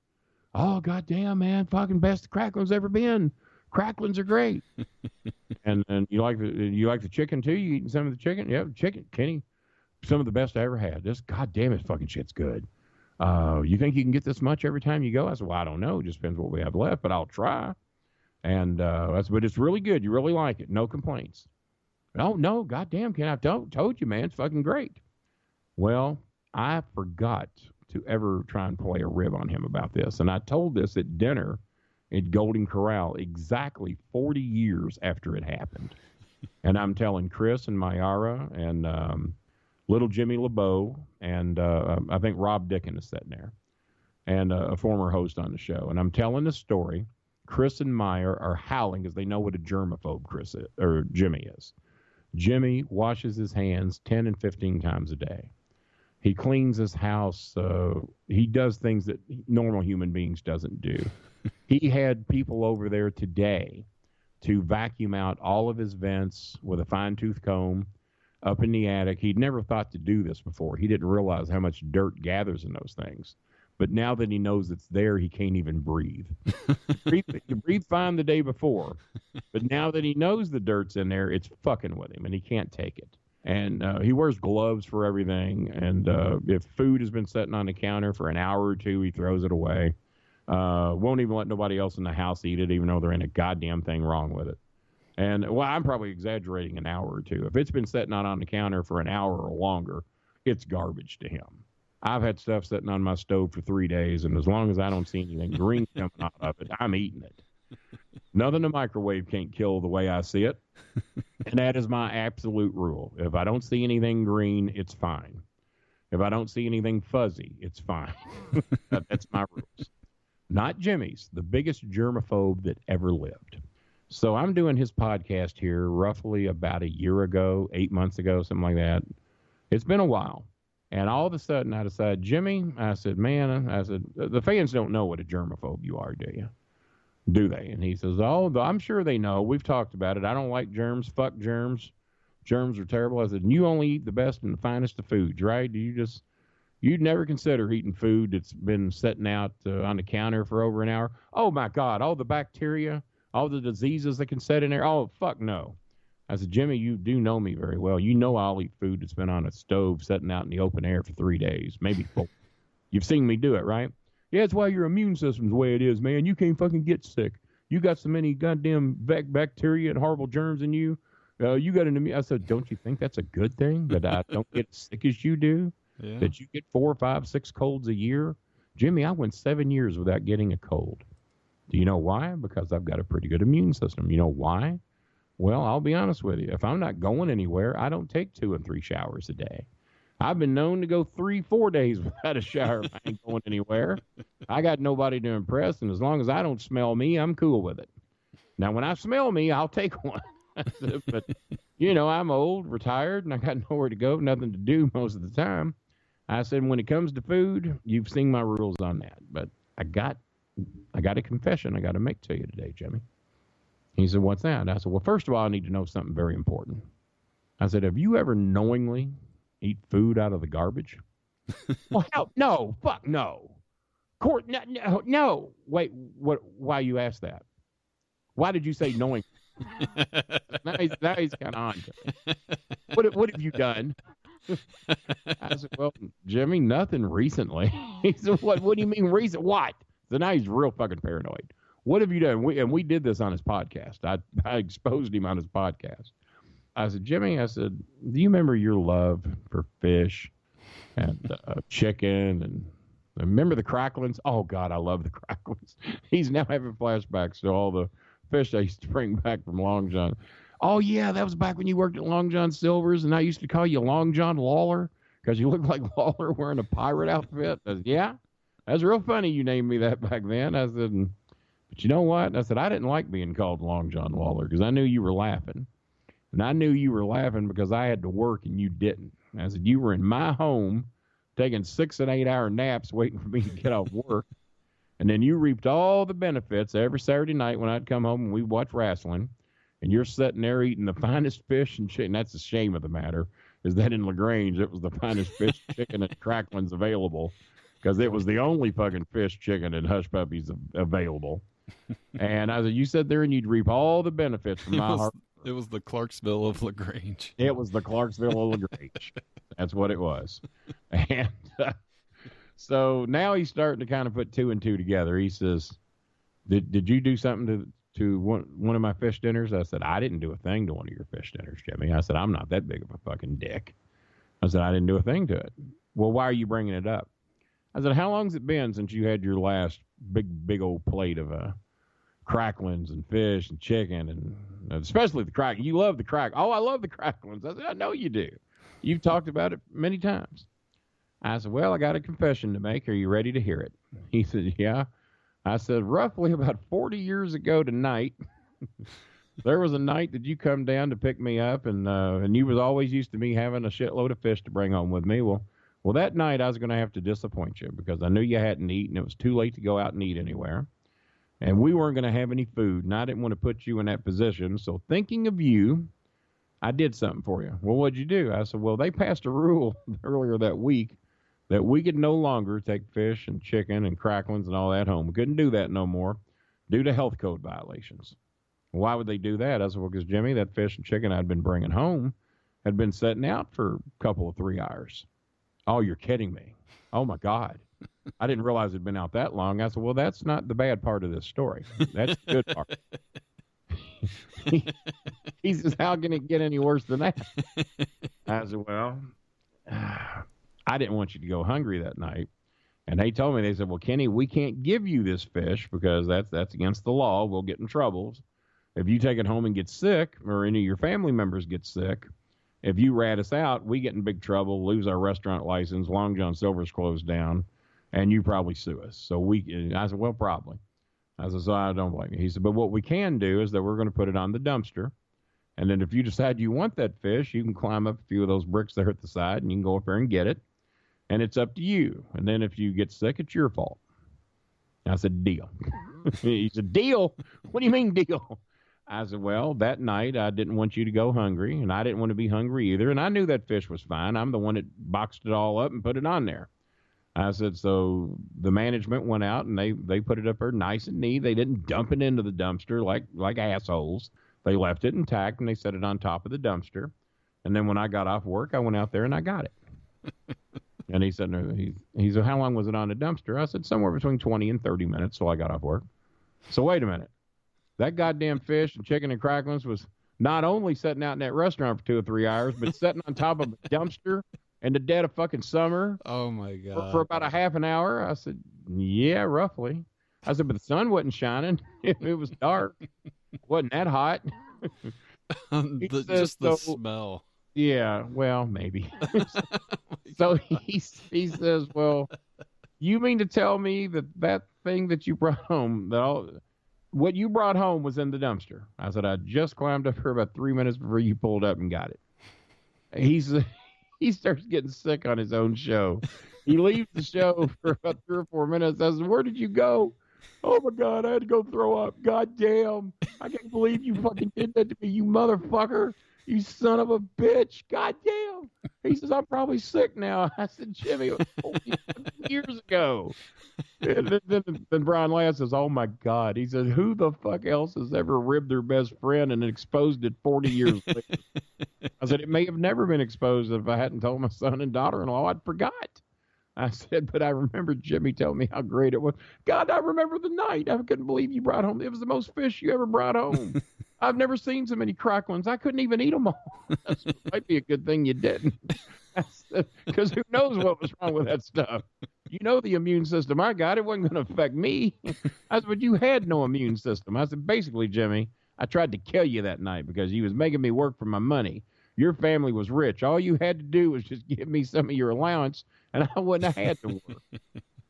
Oh, goddamn, man, fucking best cracklings ever been. Cracklings are great. and you like the chicken too? You eating some of the chicken? Yeah, chicken, Kenny. Some of the best I ever had. This goddamn it, fucking shit's good. You think you can get this much every time you go? I said, well, I don't know. It just depends what we have left, but I'll try. And but it's really good. You really like it. No complaints. Oh, no, goddamn, Ken, I told you, man, it's fucking great. Well, I forgot to ever try and play a rib on him about this. And I told this at dinner at Golden Corral exactly 40 years after it happened. And I'm telling Chris and Mayara and little Jimmy LeBeau and I think Rob Dickin is sitting there and a former host on the show. And I'm telling the story. Chris and Meyer are howling because they know what a germaphobe Jimmy is. Jimmy washes his hands 10 and 15 times a day. He cleans his house. He does things that normal human beings doesn't do. He had people over there today to vacuum out all of his vents with a fine-tooth comb up in the attic. He'd never thought to do this before. He didn't realize how much dirt gathers in those things. But now that he knows it's there, he can't even breathe. He breathed fine the day before. But now that he knows the dirt's in there, it's fucking with him, and he can't take it. And he wears gloves for everything. And if food has been sitting on the counter for an hour or two, he throws it away. Won't even let nobody else in the house eat it, even though there ain't a goddamn thing wrong with it. And, well, I'm probably exaggerating an hour or two. If it's been sitting on the counter for an hour or longer, it's garbage to him. I've had stuff sitting on my stove for 3 days, and as long as I don't see anything green coming out of it, I'm eating it. Nothing the microwave can't kill the way I see it, and that is my absolute rule. If I don't see anything green, it's fine. If I don't see anything fuzzy, it's fine. That's my rules. Not Jimmy's, the biggest germaphobe that ever lived. So I'm doing his podcast here roughly about a year ago, 8 months ago, something like that. It's been a while. And all of a sudden, I decided, Jimmy, I said, the fans don't know what a germaphobe you are, do you? Do they? And he says, oh, I'm sure they know. We've talked about it. I don't like germs. Fuck germs. Germs are terrible. I said, you only eat the best and the finest of foods, right? You'd never consider eating food that's been sitting out on the counter for over an hour. Oh, my God, all the bacteria, all the diseases that can set in there. Oh, fuck no. I said, Jimmy, you do know me very well. You know I'll eat food that's been on a stove sitting out in the open air for 3 days, maybe 4. You've seen me do it, right? Yeah, it's why your immune system's the way it is, man. You can't fucking get sick. You got so many goddamn bacteria and horrible germs in you. You got into me. I said, don't you think that's a good thing that I don't get as sick as you do? Yeah. That you get 4, 5, 6 colds a year? Jimmy, I went 7 years without getting a cold. Do you know why? Because I've got a pretty good immune system. You know why? Well, I'll be honest with you. If I'm not going anywhere, I don't take 2 and 3 showers a day. I've been known to go 3, 4 days without a shower if I ain't going anywhere. I got nobody to impress, and as long as I don't smell me, I'm cool with it. Now, when I smell me, I'll take one. But, I'm old, retired, and I got nowhere to go, nothing to do most of the time. I said, when it comes to food, you've seen my rules on that. But I got a confession I got to make to you today, Jimmy. He said, what's that? I said, well, first of all, I need to know something very important. I said, have you ever knowingly eat food out of the garbage? Well, hell, no, fuck no. Court, no. Wait, what? Why you asked that? Why did you say knowing? now he's kind of on to it. What have you done? I said, well, Jimmy, nothing recently. He said, what do you mean recent? What? So now he's real fucking paranoid. What have you done? We did this on his podcast. I exposed him on his podcast. I said, Jimmy, I said, do you remember your love for fish and chicken and remember the cracklins? Oh, God, I love the cracklins. He's now having flashbacks to all the fish I used to bring back from Long John. Oh, yeah, that was back when you worked at Long John Silver's, and I used to call you Long John Lawler because you looked like Lawler wearing a pirate outfit. I said, yeah, that's real funny you named me that back then. I said, but you know what? I said, I didn't like being called Long John Lawler because I knew you were laughing. And I knew you were laughing because I had to work and you didn't. I said, you were in my home taking 6 and 8 hour naps waiting for me to get off work. And then you reaped all the benefits every Saturday night when I'd come home and we'd watch wrestling. And you're sitting there eating the finest fish and chicken. That's the shame of the matter, is that in LaGrange, it was the finest fish, chicken, and cracklings available because it was the only fucking fish, chicken, and hush puppies available. And I said, you sit there and you'd reap all the benefits from my heart. It was the Clarksville of LaGrange. It was the Clarksville of LaGrange. That's what it was. And so now he's starting to kind of put 2 and 2 together. He says, did you do something to one of my fish dinners? I said, I didn't do a thing to one of your fish dinners, Jimmy. I said, I'm not that big of a fucking dick. I said, I didn't do a thing to it. Well, why are you bringing it up? I said, how long's it been since you had your last big old plate of cracklings and fish and chicken, and especially the crack? You love the crack. Oh, I love the cracklings. I said, I know you do. You've talked about it many times. I said, well, I got a confession to make. Are you ready to hear it? He said, yeah. I said, roughly about 40 years ago tonight, there was a night that you come down to pick me up, and you was always used to me having a shitload of fish to bring home with me. Well, that night I was going to have to disappoint you because I knew you hadn't eaten. It was too late to go out and eat anywhere. And we weren't going to have any food, and I didn't want to put you in that position. So thinking of you, I did something for you. Well, what'd you do? I said, well, they passed a rule earlier that week that we could no longer take fish and chicken and cracklings and all that home. We couldn't do that no more due to health code violations. Why would they do that? I said, well, because, Jimmy, that fish and chicken I'd been bringing home had been sitting out for a couple of 3 hours. Oh, you're kidding me. Oh, my God. I didn't realize it'd been out that long. I said, well, that's not the bad part of this story. That's the good part. He says, how can it get any worse than that? I said, well, I didn't want you to go hungry that night. And they told me, they said, well, Kenny, we can't give you this fish because that's against the law. We'll get in trouble. If you take it home and get sick, or any of your family members get sick, if you rat us out, we get in big trouble, lose our restaurant license, Long John Silver's closed down, and you probably sue us. So I said, well, probably. I said, so I don't blame you. He said, but what we can do is that we're going to put it on the dumpster. And then if you decide you want that fish, you can climb up a few of those bricks there at the side, and you can go up there and get it. And it's up to you. And then if you get sick, it's your fault. I said, deal. He said, deal? What do you mean deal? I said, well, that night I didn't want you to go hungry, and I didn't want to be hungry either. And I knew that fish was fine. I'm the one that boxed it all up and put it on there. I said, so the management went out, and they put it up there nice and neat. They didn't dump it into the dumpster like assholes. They left it intact, and they set it on top of the dumpster. And then when I got off work, I went out there, and I got it. And he said, he said, how long was it on the dumpster? I said, somewhere between 20 and 30 minutes till I got off work. So wait a minute. That goddamn fish and chicken and cracklings was not only sitting out in that restaurant for 2 or 3 hours, but sitting on top of a dumpster in the dead of fucking summer Oh my God. for about a half an hour? I said, yeah, roughly. I said, but the sun wasn't shining. It was dark. Wasn't that hot. Just the smell. Yeah, well, maybe. So he says, well, you mean to tell me that thing that you brought home, what you brought home was in the dumpster? I said, I just climbed up here about 3 minutes before you pulled up and got it. He starts getting sick on his own show. He leaves the show for about 3 or 4 minutes. I said, where did you go? Oh my God, I had to go throw up. God damn. I can't believe you fucking did that to me, you motherfucker. You son of a bitch. God damn. He says, I'm probably sick now. I said, Jimmy, it was 40 years ago. And then Brian Lance says, oh my God. He said, who the fuck else has ever ribbed their best friend and exposed it 40 years later? I said, it may have never been exposed if I hadn't told my son and daughter-in-law. I'd forgot. I said, but I remember Jimmy telling me how great it was. God, I remember the night. I couldn't believe you brought home. It was the most fish you ever brought home. I've never seen so many cracklings. I couldn't even eat them all. That might be a good thing you didn't. Because who knows what was wrong with that stuff. You know the immune system I got. It wasn't going to affect me. I said, but you had no immune system. I said, basically, Jimmy, I tried to kill you that night because you was making me work for my money. Your family was rich. All you had to do was just give me some of your allowance, and I wouldn't have had to work.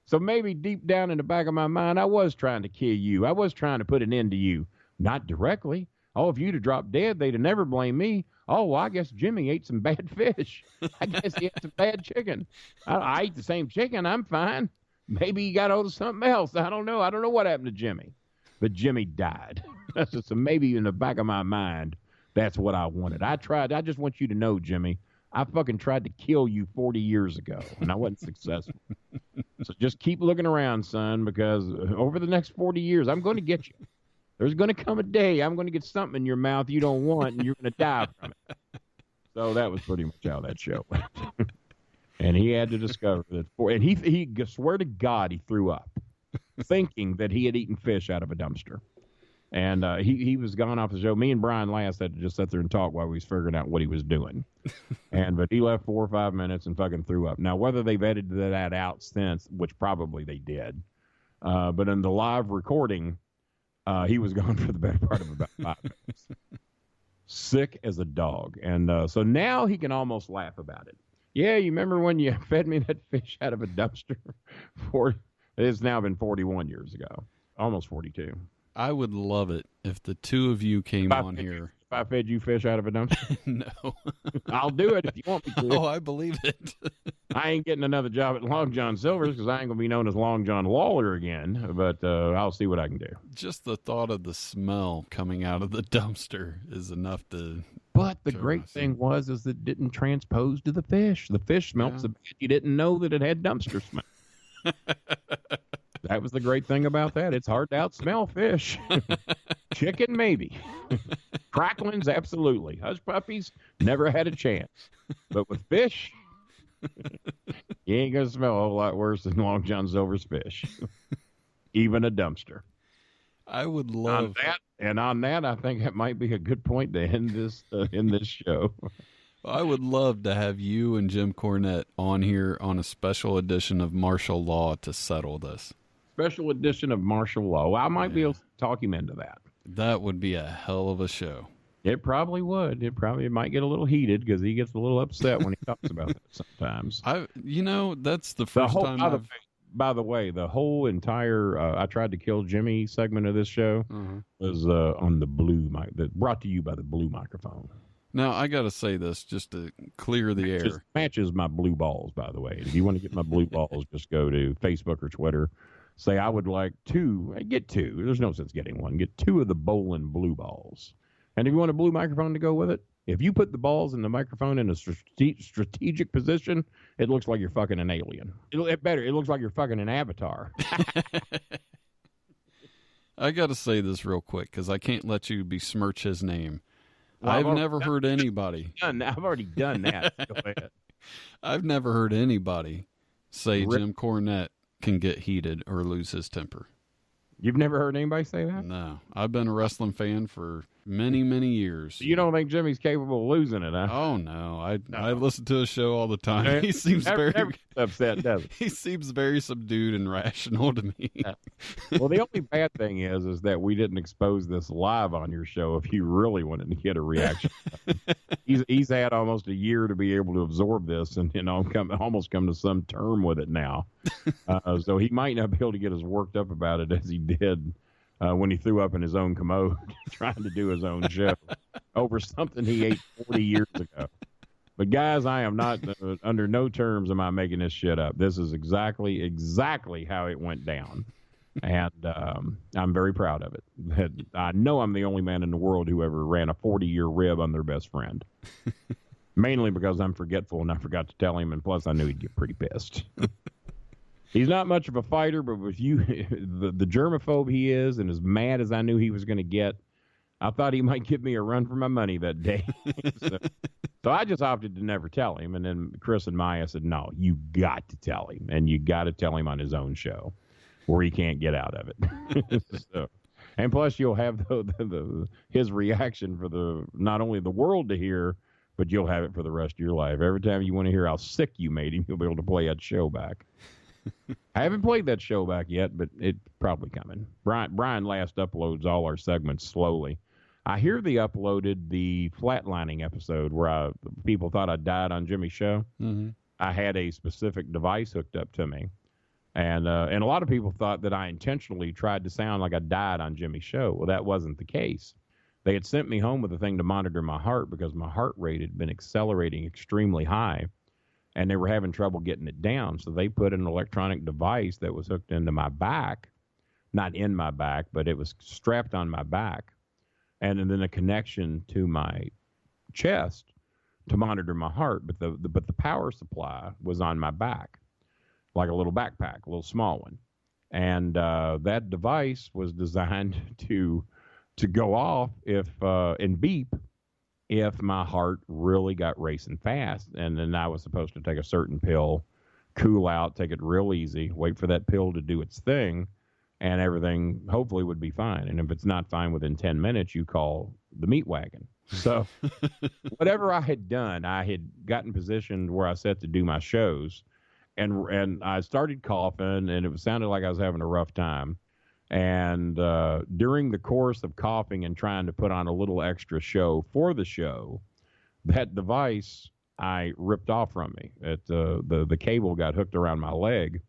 So maybe deep down in the back of my mind, I was trying to kill you. I was trying to put an end to you. Not directly. Oh, if you'd have dropped dead, they'd have never blamed me. Oh, well, I guess Jimmy ate some bad fish. I guess he ate some bad chicken. I ate the same chicken. I'm fine. Maybe he got hold of something else. I don't know. I don't know what happened to Jimmy. But Jimmy died. That's just maybe in the back of my mind, that's what I wanted. I just want you to know, Jimmy, I fucking tried to kill you 40 years ago, and I wasn't successful. So just keep looking around, son, because over the next 40 years, I'm going to get you. There's going to come a day I'm going to get something in your mouth you don't want, and you're going to die from it. So that was pretty much how that show went. And he had to discover that. And he swear to God, he threw up, thinking that he had eaten fish out of a dumpster. And he was gone off the show. Me and Brian Last had to just sit there and talk while we was figuring out what he was doing. But he left 4 or 5 minutes and fucking threw up. Now, whether they've edited that out since, which probably they did, but in the live recording, he was gone for the better part of about 5 minutes. Sick as a dog. And so now he can almost laugh about it. Yeah, you remember when you fed me that fish out of a dumpster? It's now been 41 years ago. Almost 42. I would love it if the two of you came on here. If I fed you fish out of a dumpster? No. I'll do it if you want me to. Oh, I believe it. I ain't getting another job at Long John Silver's because I ain't going to be known as Long John Lawler again, but I'll see what I can do. Just the thought of the smell coming out of the dumpster is enough to... But the great thing is that it didn't transpose to the fish. The fish smelled so bad you didn't know that it had dumpster smell. That was the great thing about that. It's hard to outsmell fish. Chicken, maybe. Cracklings, absolutely. Hush puppies, never had a chance. But with fish, you ain't going to smell a whole lot worse than Long John Silver's fish. Even a dumpster. I would love that. And on that, I think it might be a good point to end this show. I would love to have you and Jim Cornette on here on a special edition of Martial Law to settle this. Special edition of Martial Law. I might be able to talk him into that. That would be a hell of a show. It probably would. It might get a little heated because he gets a little upset when he talks about that sometimes. That's the first time By the way, the whole entire I Tried to Kill Jimmy segment of this show was on the blue mic. Brought to you by the Blue Microphone. Now, I got to say this just to clear the air. Matches my blue balls, by the way. If you want to get my blue balls, just go to Facebook or Twitter. Say, I would like get two. There's no sense getting one. Get 2 of the Bolin blue balls. And if you want a blue microphone to go with it, if you put the balls in the microphone in a strategic position, it looks like you're fucking an alien. It looks like you're fucking an avatar. I got to say this real quick because I can't let you besmirch his name. Well, I've never heard anybody. I've already done that. Go ahead. I've never heard anybody say Jim Cornette can get heated or lose his temper. You've never heard anybody say that? No. I've been a wrestling fan for many, many years. You don't think Jimmy's capable of losing it, huh? Oh no, I listen to his show all the time. He seems never very upset, does he? He seems very subdued and rational to me. Well, the only bad thing is that we didn't expose this live on your show. If you really wanted to get a reaction, he's had almost a year to be able to absorb this, and almost come to some term with it now. So he might not be able to get as worked up about it as he did when he threw up in his own commode trying to do his own show over something he ate 40 years ago. But guys, I am not under no terms am I making this shit up. This is exactly how it went down, and I'm very proud of it. I know I'm the only man in the world who ever ran a 40-year rib on their best friend. Mainly because I'm forgetful and I forgot to tell him, and plus I knew he'd get pretty pissed. He's not much of a fighter, but with you, the germaphobe he is, and as mad as I knew he was going to get, I thought he might give me a run for my money that day. So I just opted to never tell him. And then Chris and Maya said, no, you got to tell him. And you got to tell him on his own show where he can't get out of it. And plus you'll have his reaction for not only the world to hear, but you'll have it for the rest of your life. Every time you want to hear how sick you made him, you'll be able to play that show back. I haven't played that show back yet, but it's probably coming. Brian last uploads all our segments slowly. I hear they uploaded the flatlining episode where people thought I died on Jimmy's show. Mm-hmm. I had a specific device hooked up to me, and a lot of people thought that I intentionally tried to sound like I died on Jimmy's show. Well, that wasn't the case. They had sent me home with a thing to monitor my heart because my heart rate had been accelerating extremely high, and they were having trouble getting it down. So they put an electronic device that was hooked into my back, not in my back, but it was strapped on my back, and then a connection to my chest to monitor my heart. But the power supply was on my back, like a little backpack, a little small one. And that device was designed to go off and beep if my heart really got racing fast. And then I was supposed to take a certain pill, cool out, take it real easy, wait for that pill to do its thing, and everything hopefully would be fine. And if it's not fine within 10 minutes, you call the meat wagon. So whatever I had done, I had gotten positioned where I set to do my shows, and I started coughing, and it sounded like I was having a rough time. And during the course of coughing and trying to put on a little extra show for the show, that device I ripped off from me. The cable got hooked around my leg,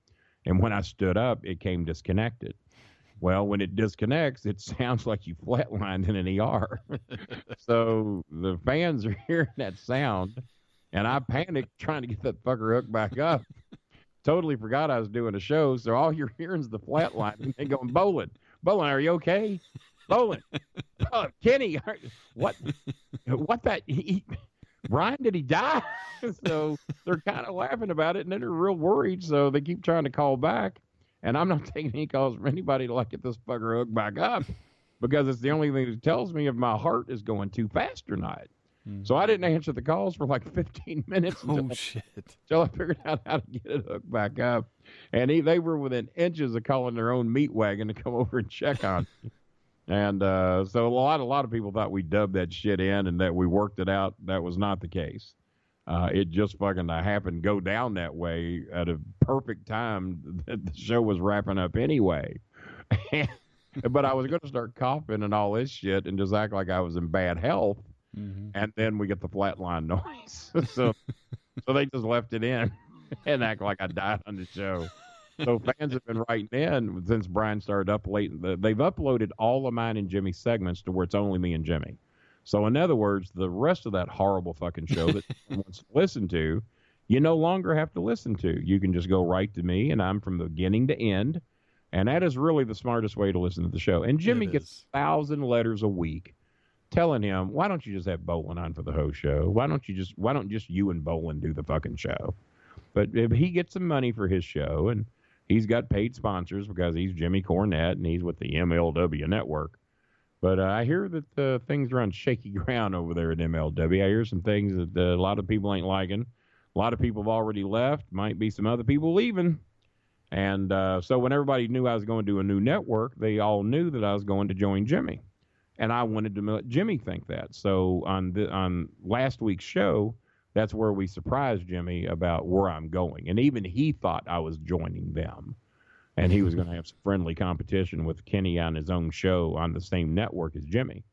and when I stood up, it came disconnected. Well, when it disconnects, it sounds like you flatlined in an ER. So the fans are hearing that sound, and I panicked trying to get that fucker hooked back up. Totally forgot I was doing a show, so all you're hearing is the flatline, and they going, Bolin, are you okay? Bolin, Kenny, what that? Brian, did he die? So they're kind of laughing about it, and then they're real worried, so they keep trying to call back, and I'm not taking any calls from anybody to get this fucker hooked back up, because it's the only thing that tells me if my heart is going too fast or not. So I didn't answer the calls for 15 minutes until I figured out how to get it hooked back up. And they were within inches of calling their own meat wagon to come over and check on me. And so a lot of people thought we dubbed that shit in and that we worked it out. That was not the case. It just fucking happened to go down that way at a perfect time that the show was wrapping up anyway. But I was going to start coughing and all this shit and just act like I was in bad health. Mm-hmm. And then we get the flatline noise. so they just left it in and act like I died on the show. So fans have been writing in since Brian started uploading. They've uploaded all of mine and Jimmy's segments to where it's only me and Jimmy. So in other words, the rest of that horrible fucking show that someone wants to listen to, you no longer have to listen to. You can just go right to me, and I'm from the beginning to end. And that is really the smartest way to listen to the show. And Jimmy gets 1,000 letters a week telling him, why don't you just have Bolin on for the host show? Why don't just you and Bolin do the fucking show? But if he gets some money for his show, and he's got paid sponsors because he's Jimmy Cornette and he's with the MLW network. But I hear that things are on shaky ground over there at MLW. I hear some things that a lot of people ain't liking. A lot of people have already left. Might be some other people leaving. And so when everybody knew I was going to a new network, they all knew that I was going to join Jimmy. And I wanted to let Jimmy think that. So on last week's show, that's where we surprised Jimmy about where I'm going. And even he thought I was joining them. And he was going to have some friendly competition with Kenny on his own show on the same network as Jimmy.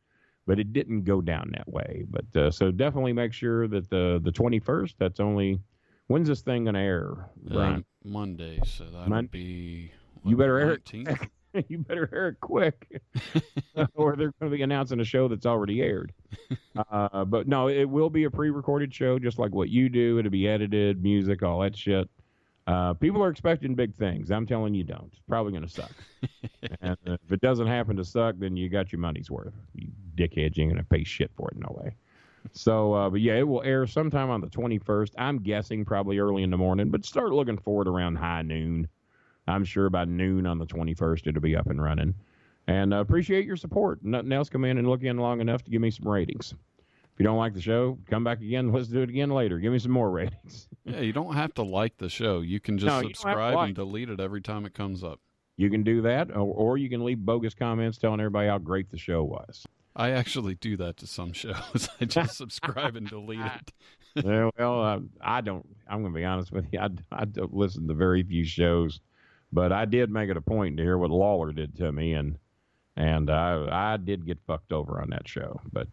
But it didn't go down that way. But so definitely make sure that the 21st, that's only, when's this thing going to air, Brian? Monday, so that'll be you better air it. 19th? You better air it quick, or they're going to be announcing a show that's already aired. But no, it will be a pre-recorded show, just like what you do. It'll be edited, music, all that shit. People are expecting big things. I'm telling you, don't. It's probably going to suck. And if it doesn't happen to suck, then you got your money's worth. You dickheads, you ain't going to pay shit for it, no way. So, but yeah, it will air sometime on the 21st. I'm guessing probably early in the morning, but start looking forward around high noon. I'm sure by noon on the 21st, it'll be up and running. And appreciate your support. Nothing else, come in and look in long enough to give me some ratings. If you don't like the show, come back again. Let's do it again later. Give me some more ratings. Yeah, you don't have to like the show. You can just subscribe and delete it every time it comes up. You can do that, or you can leave bogus comments telling everybody how great the show was. I actually do that to some shows. I just subscribe and delete it. Well, I don't. I'm going to be honest with you. I don't listen to very few shows. But I did make it a point to hear what Lawler did to me, and I did get fucked over on that show. But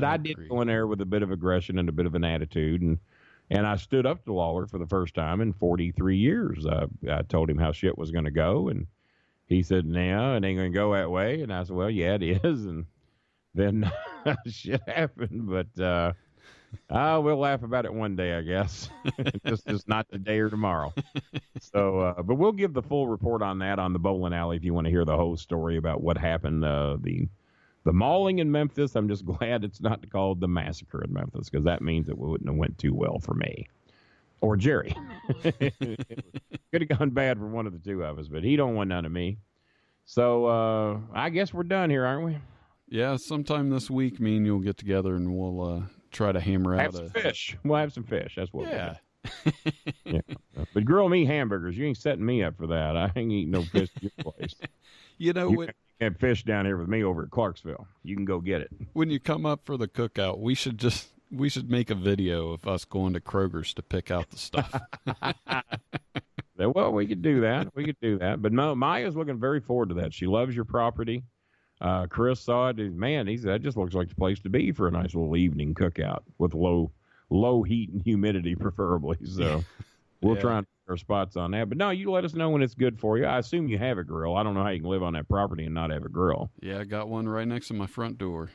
I did go in there with a bit of aggression and a bit of an attitude, and I stood up to Lawler for the first time in 43 years. I told him how shit was going to go, and he said, "No, it ain't going to go that way." And I said, "Well, yeah, it is." And then shit happened, but we'll laugh about it one day, I guess. just not today or tomorrow. So, but we'll give the full report on that on the bowling alley if you want to hear the whole story about what happened. The mauling in Memphis. I'm just glad it's not called the massacre in Memphis, because that means it wouldn't have went too well for me or Jerry. Could have gone bad for one of the two of us, but he don't want none of me. So I guess we're done here, aren't we? Yeah, sometime this week, me and you'll get together and we'll try to hammer out some fish. We'll have some fish. That's what yeah. Yeah. But grill me hamburgers. You ain't setting me up for that. I ain't eating no fish at your place. You know what? You have fish down here with me over at Clarksville. You can go get it. When you come up for the cookout, we should make a video of us going to Kroger's to pick out the stuff. Well, we could do that. But Maya's looking very forward to that. She loves your property. Chris saw it. Man, that just looks like the place to be for a nice little evening cookout with low heat and humidity, preferably. So we'll try and put our spots on that. But no, you let us know when it's good for you. I assume you have a grill. I don't know how you can live on that property and not have a grill. Yeah, I got one right next to my front door.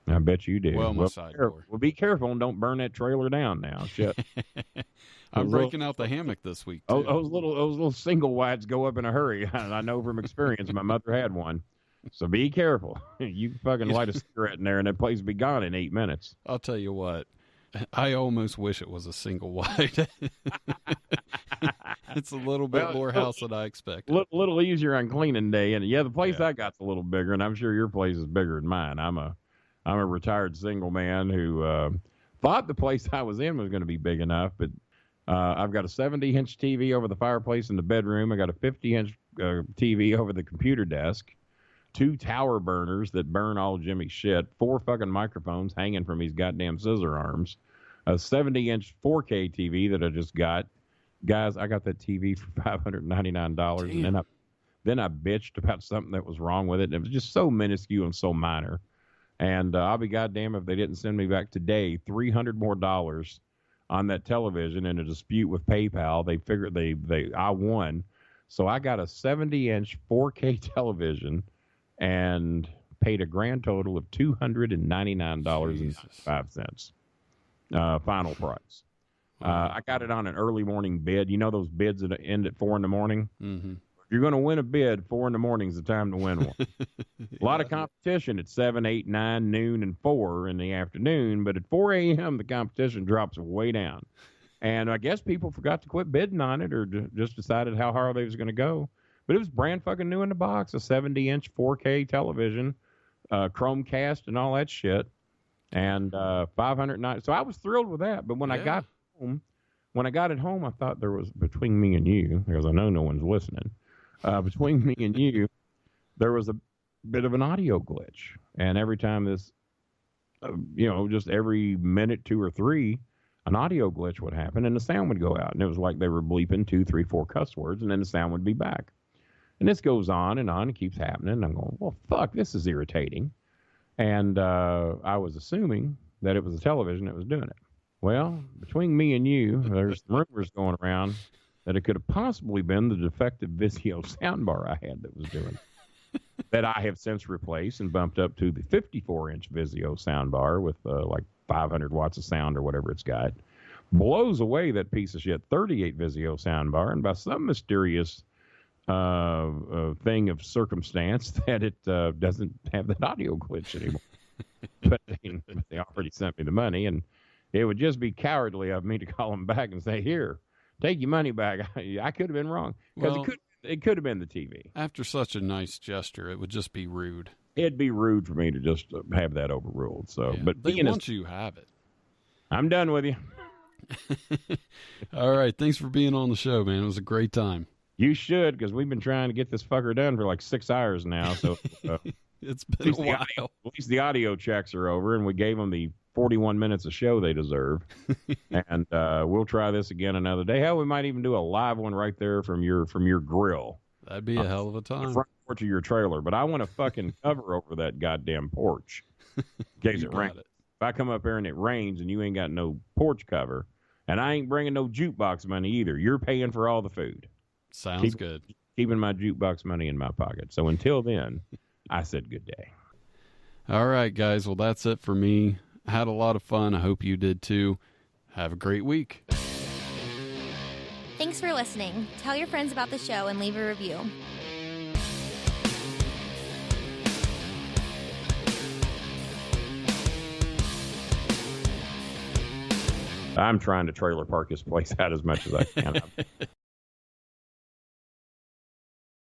I bet you do. Well, my side door. Well, be careful and don't burn that trailer down now. Shit. I'm breaking out the hammock this week, too. Those little single whites go up in a hurry. I know from experience. My mother had one. So be careful. You can fucking light a cigarette in there and that place will be gone in 8 minutes. I'll tell you what. I almost wish it was a single wide. It's a little bit more house than I expected. Little easier on cleaning day. And yeah, the place I got's a little bigger, and I'm sure your place is bigger than mine. I'm a retired single man who thought the place I was in was going to be big enough, but I've got a 70-inch TV over the fireplace in the bedroom. I got a 50-inch TV over the computer desk. 2 tower burners that burn all Jimmy's shit, 4 fucking microphones hanging from his goddamn scissor arms, a 70-inch 4K TV that I just got. Guys, I got that TV for $599, damn. And then I bitched about something that was wrong with it, and it was just so minuscule and so minor. And I'll be goddamn if they didn't send me back today $300 more on that television in a dispute with PayPal. They figured I won, so I got a 70-inch 4K television and paid a grand total of $299.95. Final price. I got it on an early morning bid. You know those bids that end at 4 in the morning? Mm-hmm. If you're going to win a bid, 4 in the morning is the time to win one. A lot of competition at 7, 8, 9, noon, and 4 in the afternoon. But at 4 a.m., the competition drops way down. And I guess people forgot to quit bidding on it or just decided how hard they was going to go. But it was brand fucking new in the box, a 70-inch 4K television, Chromecast and all that shit, and $509. So I was thrilled with that. But when I got it home, I thought there was, between me and you, because I know no one's listening, between me and you, there was bit of an audio glitch. And every time this, just every minute, 2 or 3, an audio glitch would happen and the sound would go out. And it was like they were bleeping 2, 3, 4 cuss words and then the sound would be back. And this goes on and on. It keeps happening. And I'm going, well, fuck, this is irritating. And I was assuming that it was the television that was doing it. Well, between me and you, there's rumors going around that it could have possibly been the defective Vizio soundbar I had that was doing it. That I have since replaced and bumped up to the 54-inch Vizio soundbar with like 500 watts of sound or whatever it's got. Blows away that piece of shit 38 Vizio soundbar, and by some mysterious thing of circumstance that it doesn't have that audio glitch anymore. But they already sent me the money, and it would just be cowardly of me to call them back and say, here, take your money back. I could have been wrong. Because it could have been the TV. After such a nice gesture, it would just be rude. It'd be rude for me to just have that overruled. So, Yeah, but once you have it. I'm done with you. All right. Thanks for being on the show, man. It was a great time. You should, because we've been trying to get this fucker done for like 6 hours now. So It's been a while. At least the audio checks are over, and we gave them the 41 minutes of show they deserve. And we'll try this again another day. Hell, we might even do a live one right there from your grill. That'd be a hell of a The time. front porch of your trailer. But I want to fucking cover over that goddamn porch in case You it got rains. it. If I come up here and it rains and you ain't got no porch cover, and I ain't bringing no jukebox money either, you're paying for all the food. Sounds good. Keeping my jukebox money in my pocket. So until then, I said good day. All right, guys. Well, that's it for me. Had a lot of fun. I hope you did too. Have a great week. Thanks for listening. Tell your friends about the show and leave a review. I'm trying to trailer park this place out as much as I can.